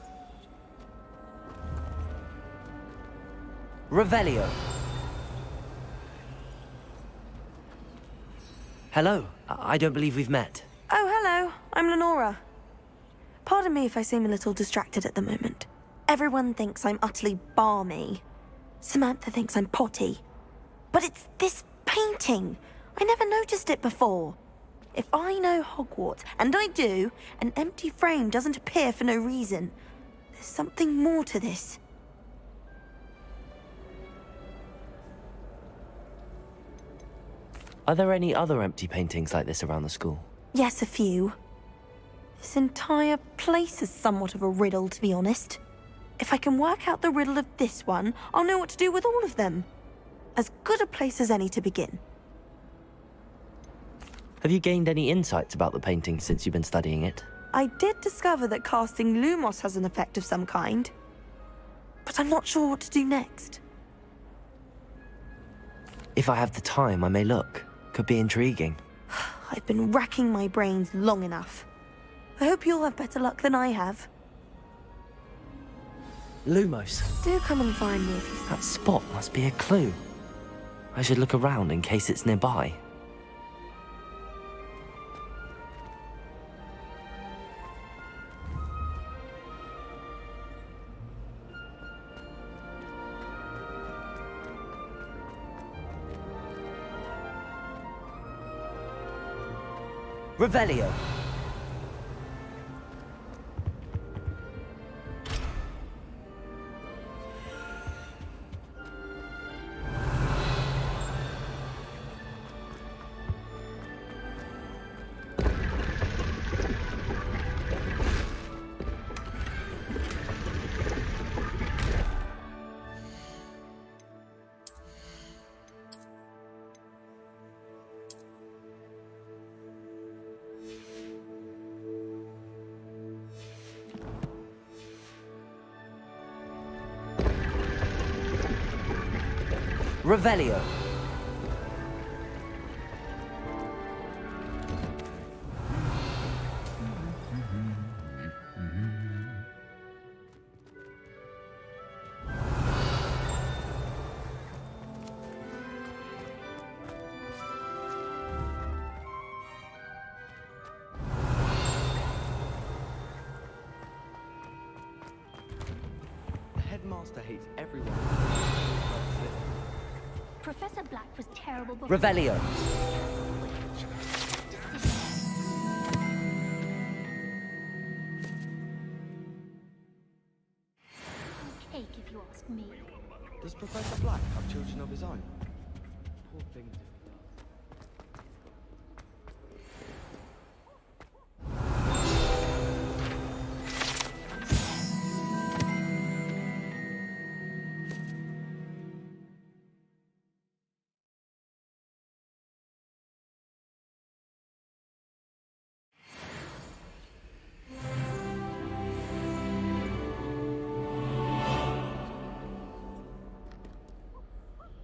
Revelio. Hello. I don't believe we've met. Oh, hello. I'm Lenora. Pardon me if I seem a little distracted at the moment. Everyone thinks I'm utterly balmy. Samantha thinks I'm potty. But it's this painting. I never noticed it before. If I know Hogwarts, and I do, an empty frame doesn't appear for no reason. There's something more to this. Are there any other empty paintings like this around the school? Yes, a few. This entire place is somewhat of a riddle, to be honest. If I can work out the riddle of this one, I'll know what to do with all of them. As good a place as any to begin. Have you gained any insights about the painting since you've been studying it? I did discover that casting Lumos has an effect of some kind. But I'm not sure what to do next. If I have the time, I may look. Could be intriguing. I've been racking my brains long enough. I hope you'll have better luck than I have. Lumos. Do come and find me if you... That spot must be a clue. I should look around in case it's nearby. Revelio. Revelio. The headmaster hates everyone. Professor Black was terrible before. Revelio. me. Does Professor Black have children of his own? Poor thing.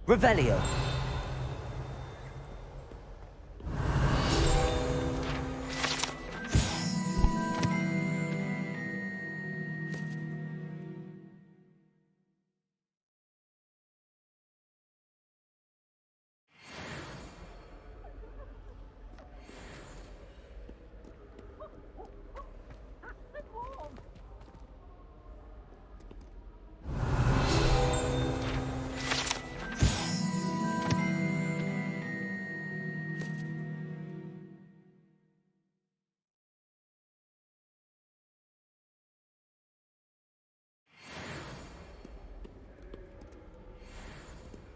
Revelio.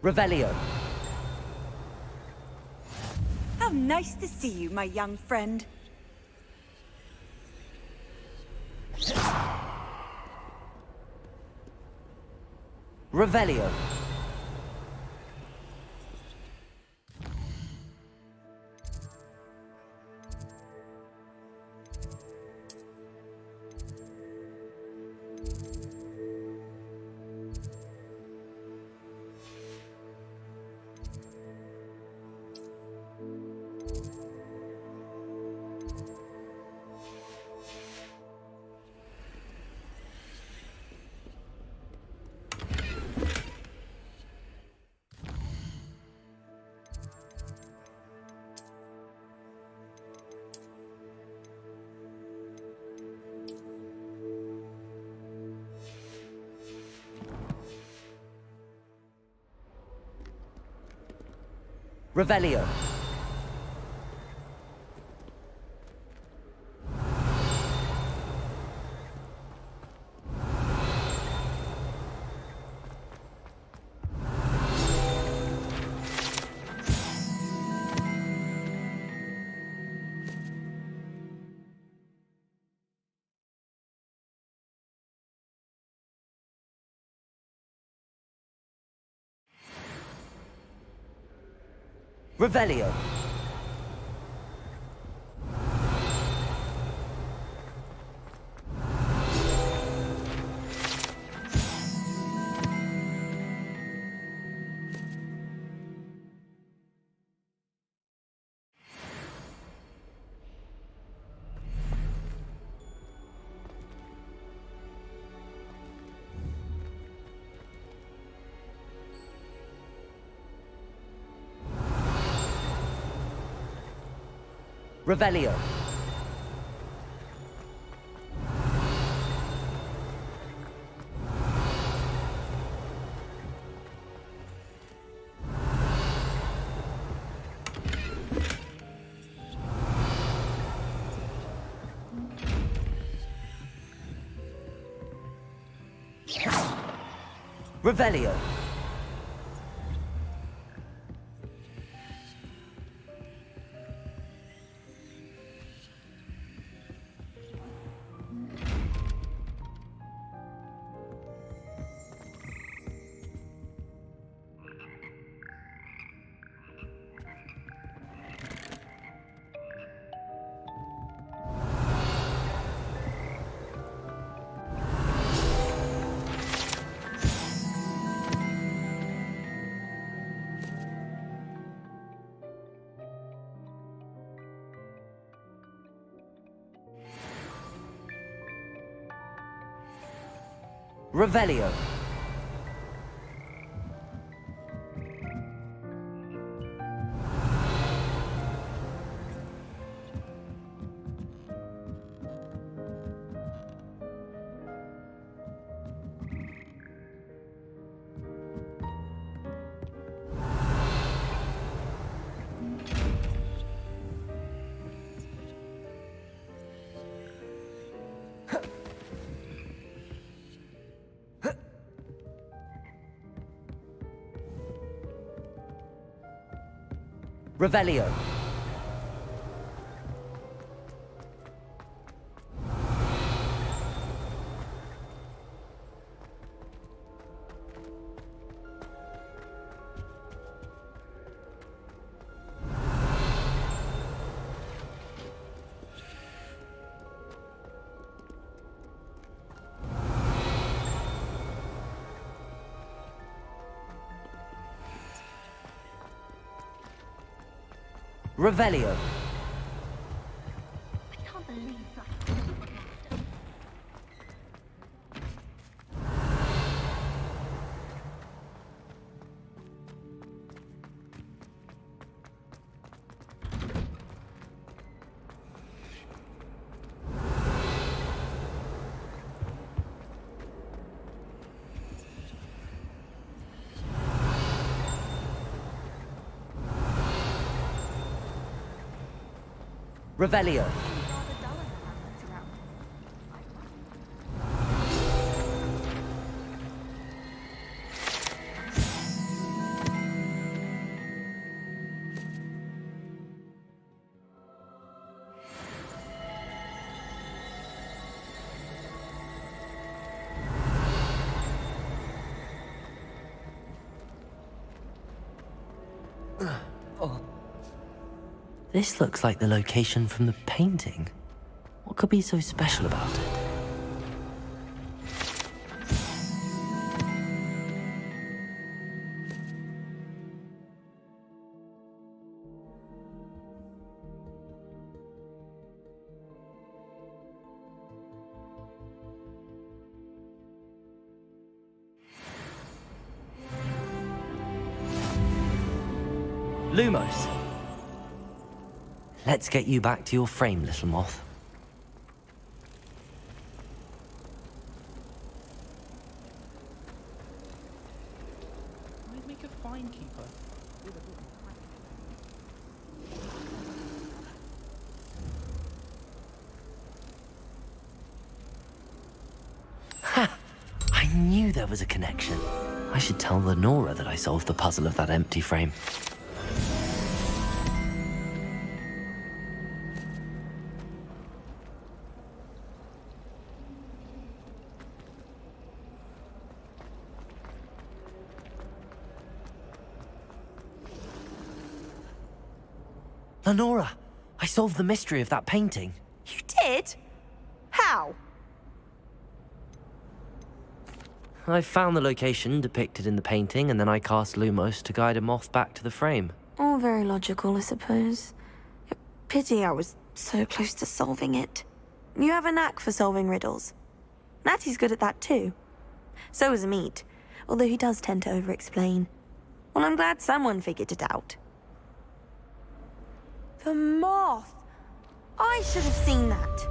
Revelio. How nice to see you, my young friend. Revelio. Revelio. Revelio. Revelio. Revelio. Revelio. Revelio. Revelio. I can't believe that. Revelio. This looks like the location from the painting. What could be so special about it? Lumos. Let's get you back to your frame, little moth. I'd make a fine keeper. Ha! I knew there was a connection. I should tell Lenora that I solved the puzzle of that empty frame. Lenora, I solved the mystery of that painting. You did? How? I found the location depicted in the painting, and then I cast Lumos to guide a moth back to the frame. All very logical, I suppose. Pity I was so close to solving it. You have a knack for solving riddles. Natty's good at that too. So is Amit, although he does tend to over-explain. Well, I'm glad someone figured it out. The moth! I should have seen that.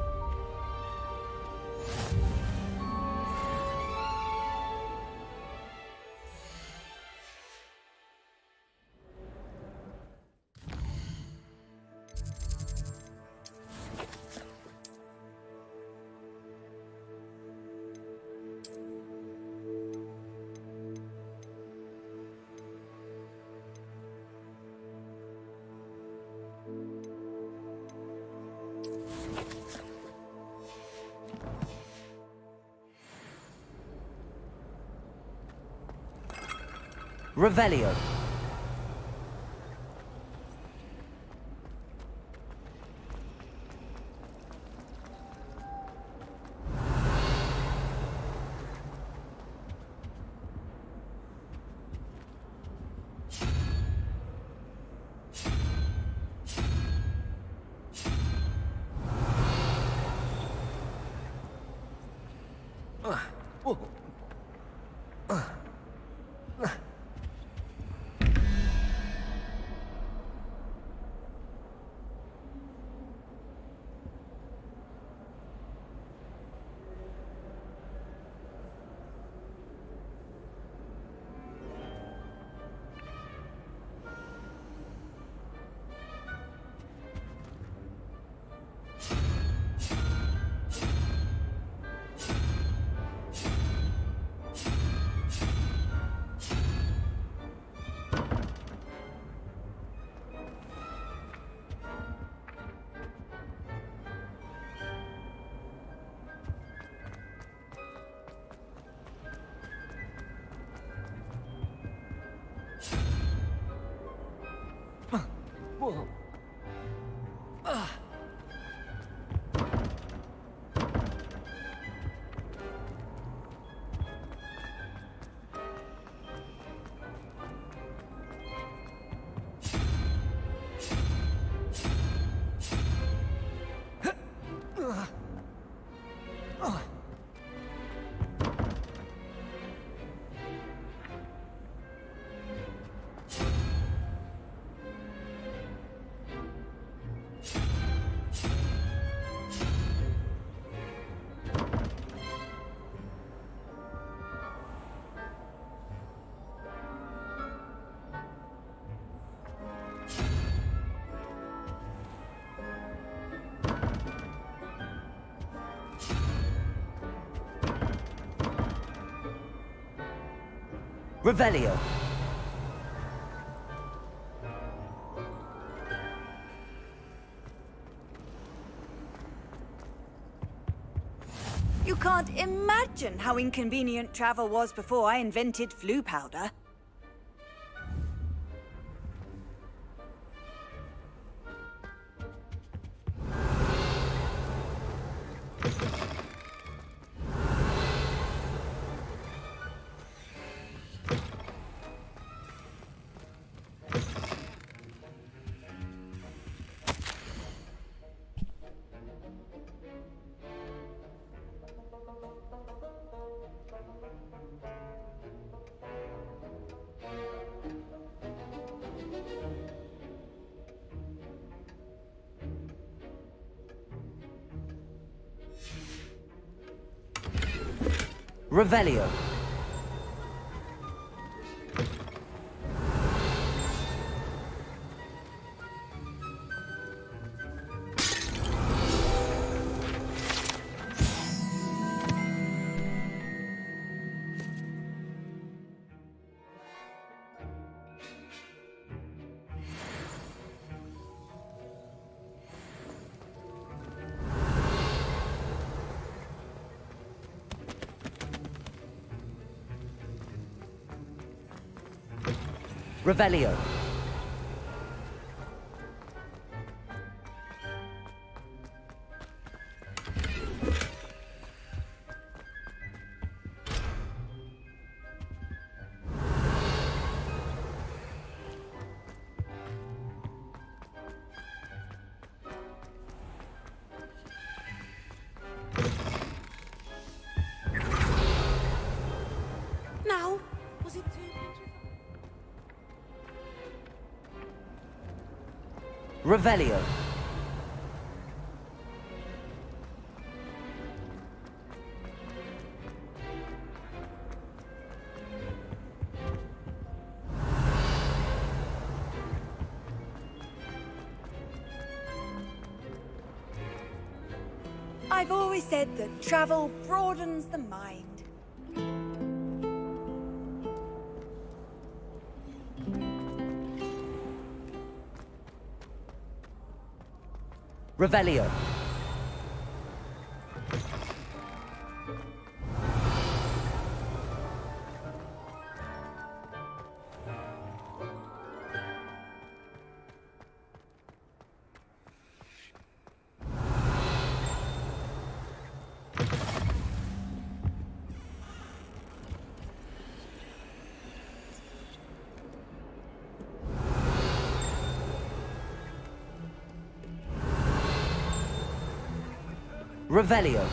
Revelio. Revelio. You can't imagine how inconvenient travel was before I invented flu powder. Revelio. Revelio. Now, was it too... Revelio. I've always said that travel broadens the mind. Revelio. Revelio.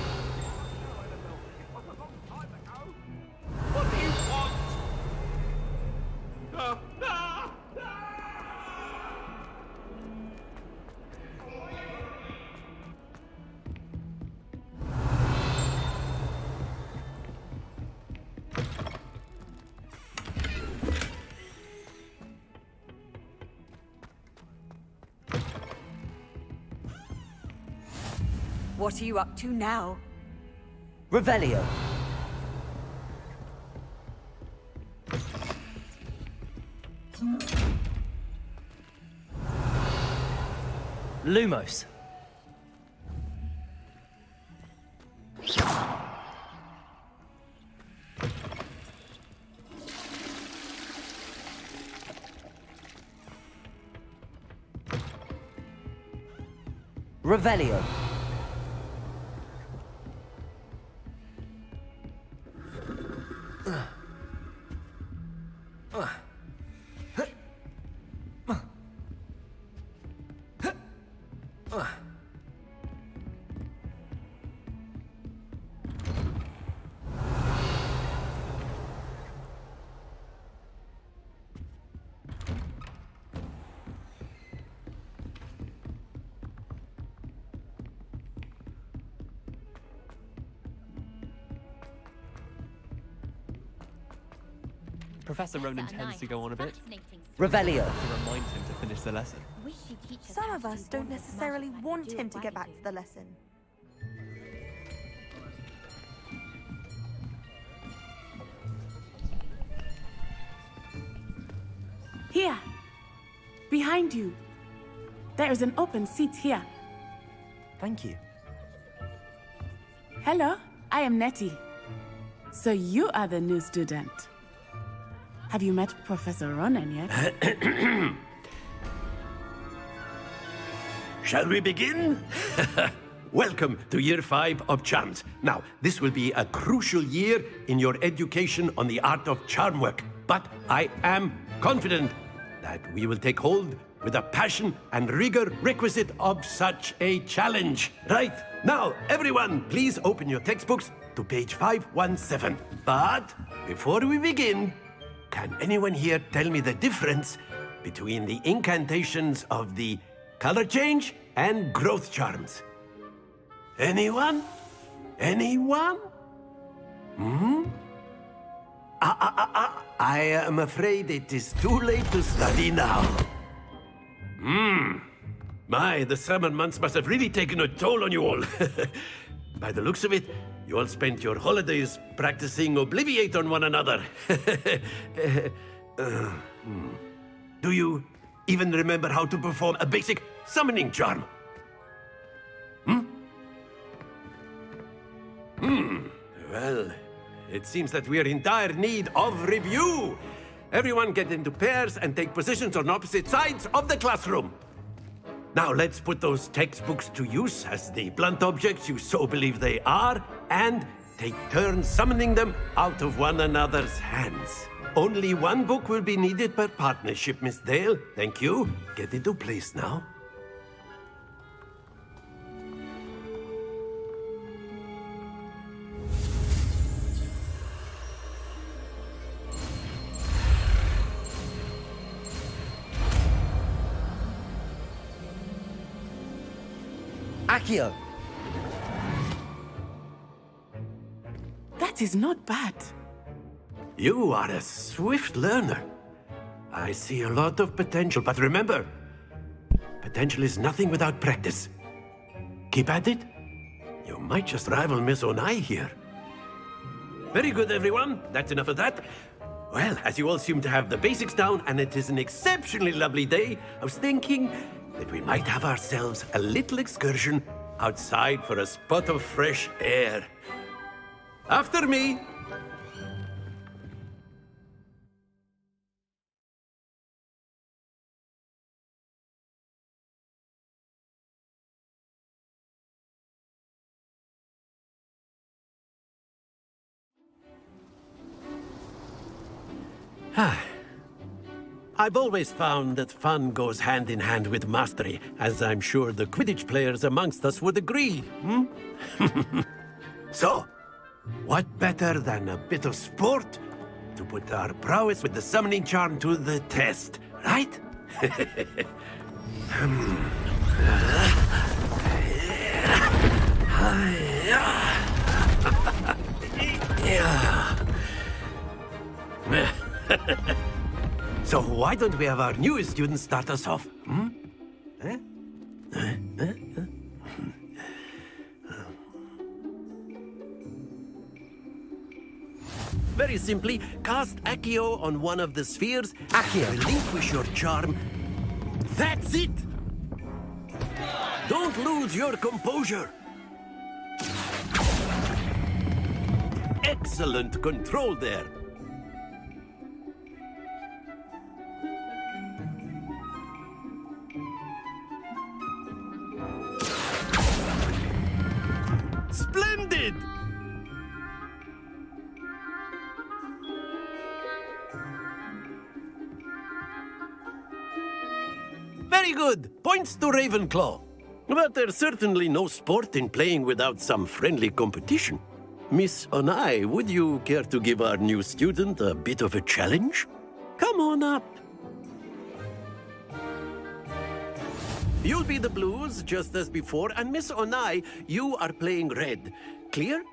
What do you want? What are you up to now? Revelio. Lumos. Revelio. Professor Ronan tends to go on a bit. Revelio. To remind him to finish the lesson. Some of us don't necessarily want him to get back to the lesson. Here. Behind you. There is an open seat here. Thank you. Hello, I am Nettie. So you are the new student. Have you met Professor Ronan yet? Shall we begin? Welcome to Year 5 of Charms. Now, this will be a crucial year in your education on the art of charm work. But I am confident that we will take hold with the passion and rigor requisite of such a challenge. Right, now, everyone, please open your textbooks to page 517. But before we begin, can anyone here tell me the difference between the incantations of the color change and growth charms? Anyone? Anyone? I am afraid it is too late to study now. My, the summer months must have really taken a toll on you all. By the looks of it, you all spent your holidays practicing Obliviate on one another. Do you even remember how to perform a basic summoning charm? Well, it seems that we are in dire need of review. Everyone get into pairs and take positions on opposite sides of the classroom. Now let's put those textbooks to use as the blunt objects you so believe they are, and take turns summoning them out of one another's hands. Only one book will be needed per partnership, Miss Dale. Thank you. Get into place now. Accio. That is not bad. You are a swift learner. I see a lot of potential, but remember, potential is nothing without practice. Keep at it. You might just rival Miss Onai here. Very good, everyone. That's enough of that. Well, as you all seem to have the basics down, and it is an exceptionally lovely day, I was thinking that we might have ourselves a little excursion outside for a spot of fresh air. After me. I've always found that fun goes hand in hand with mastery, as I'm sure the Quidditch players amongst us would agree, So, what better than a bit of sport to put our prowess with the summoning charm to the test, right? So why don't we have our newest student start us off? Very simply, cast Accio on one of the spheres. Accio. Relinquish your charm. That's it! Don't lose your composure. Excellent control there. Splendid! Very good. Points to Ravenclaw. But there's certainly no sport in playing without some friendly competition. Miss Onai, would you care to give our new student a bit of a challenge? Come on up. You'll be the blues, just as before, and Miss Onai, you are playing red. Clear?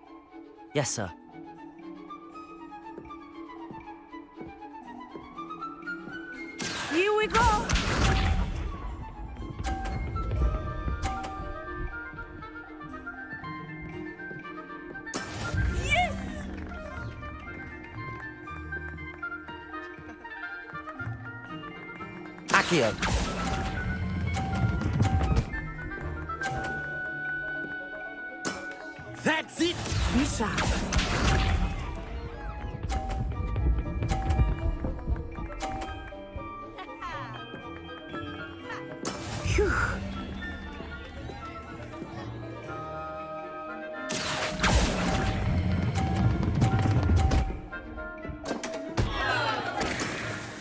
Yes, sir. Here we go! Yes! Accio. That's it! Be sharp. Phew.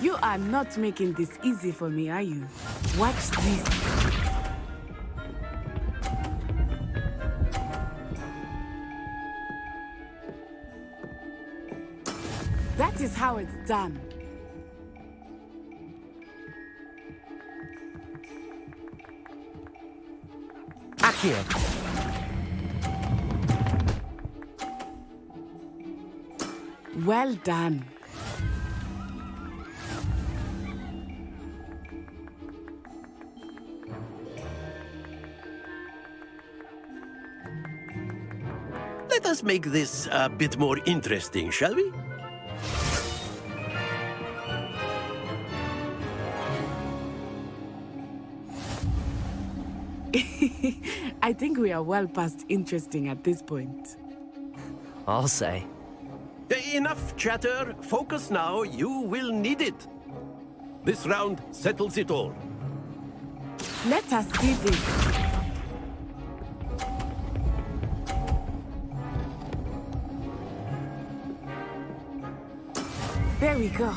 You are not making this easy for me, are you? Watch this. That is how it's done. Accio. Well done. Let us make this a bit more interesting, shall we? I think we are well past interesting at this point. I'll say. Enough chatter. Focus now. You will need it. This round settles it all. Let us see this. There we go.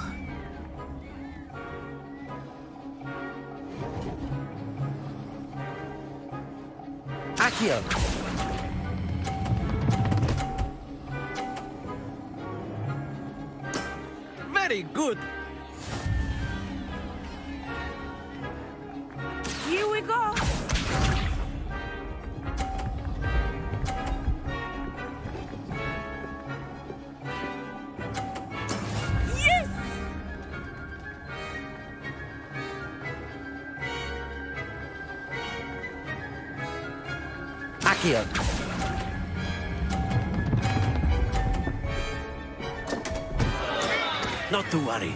Accio. Very good. Here we go! Yes! Accio. Not to worry.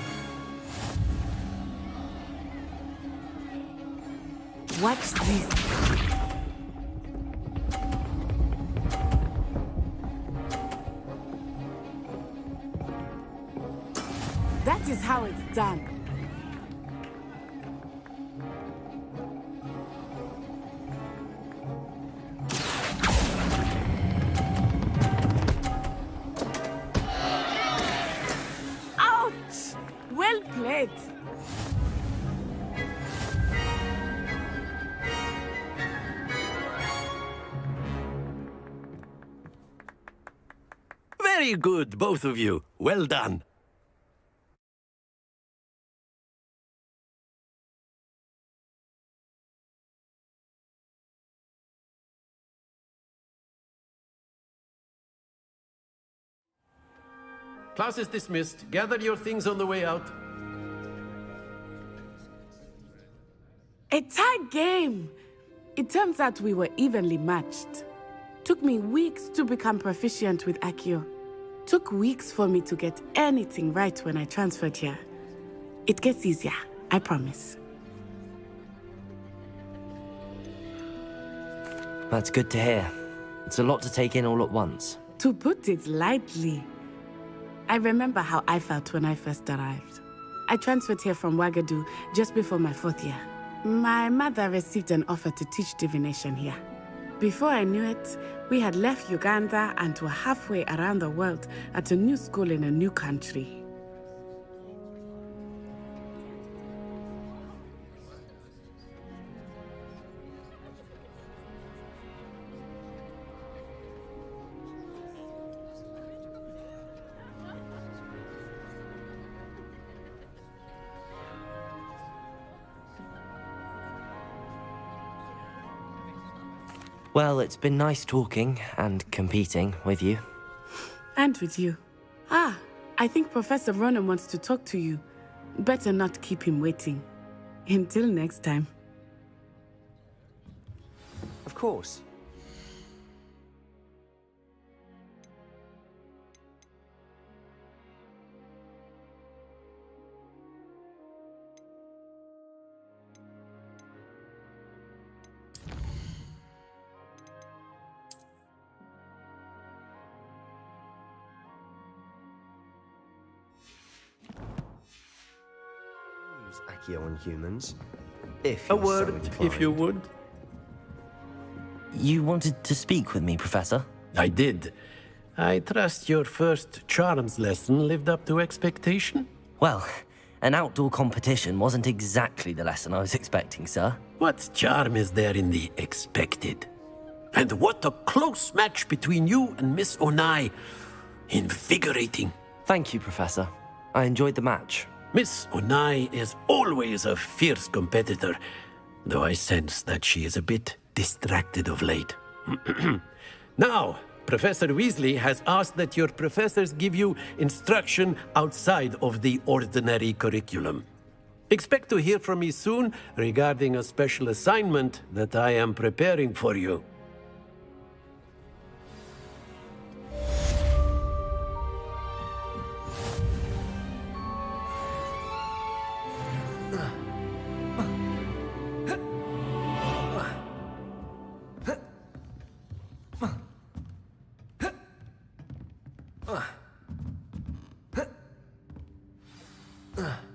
Watch this. That is how it's done. Ouch! Well played. Very good, both of you. Well done. Class is dismissed. Gather your things on the way out. A tie game! It turns out we were evenly matched. Took me weeks to become proficient with Accio. Took weeks for me to get anything right when I transferred here. It gets easier, I promise. That's good to hear. It's a lot to take in all at once. To put it lightly, I remember how I felt when I first arrived. I transferred here from Wagadu just before my 4th year. My mother received an offer to teach divination here. Before I knew it, we had left Uganda and were halfway around the world at a new school in a new country. Well, it's been nice talking and competing with you. And with you. Ah, I think Professor Ronan wants to talk to you. Better not keep him waiting. Until next time. Of course. Accio on humans. If A you're so word, inclined. if you would. You wanted to speak with me, Professor? I did. I trust your first charms lesson lived up to expectation? Well, an outdoor competition wasn't exactly the lesson I was expecting, sir. What charm is there in the expected? And what a close match between you and Miss Onai. Invigorating. Thank you, Professor. I enjoyed the match. Miss Onai is always a fierce competitor, though I sense that she is a bit distracted of late. Now, Professor Weasley has asked that your professors give you instruction outside of the ordinary curriculum. Expect to hear from me soon regarding a special assignment that I am preparing for you. Ugh.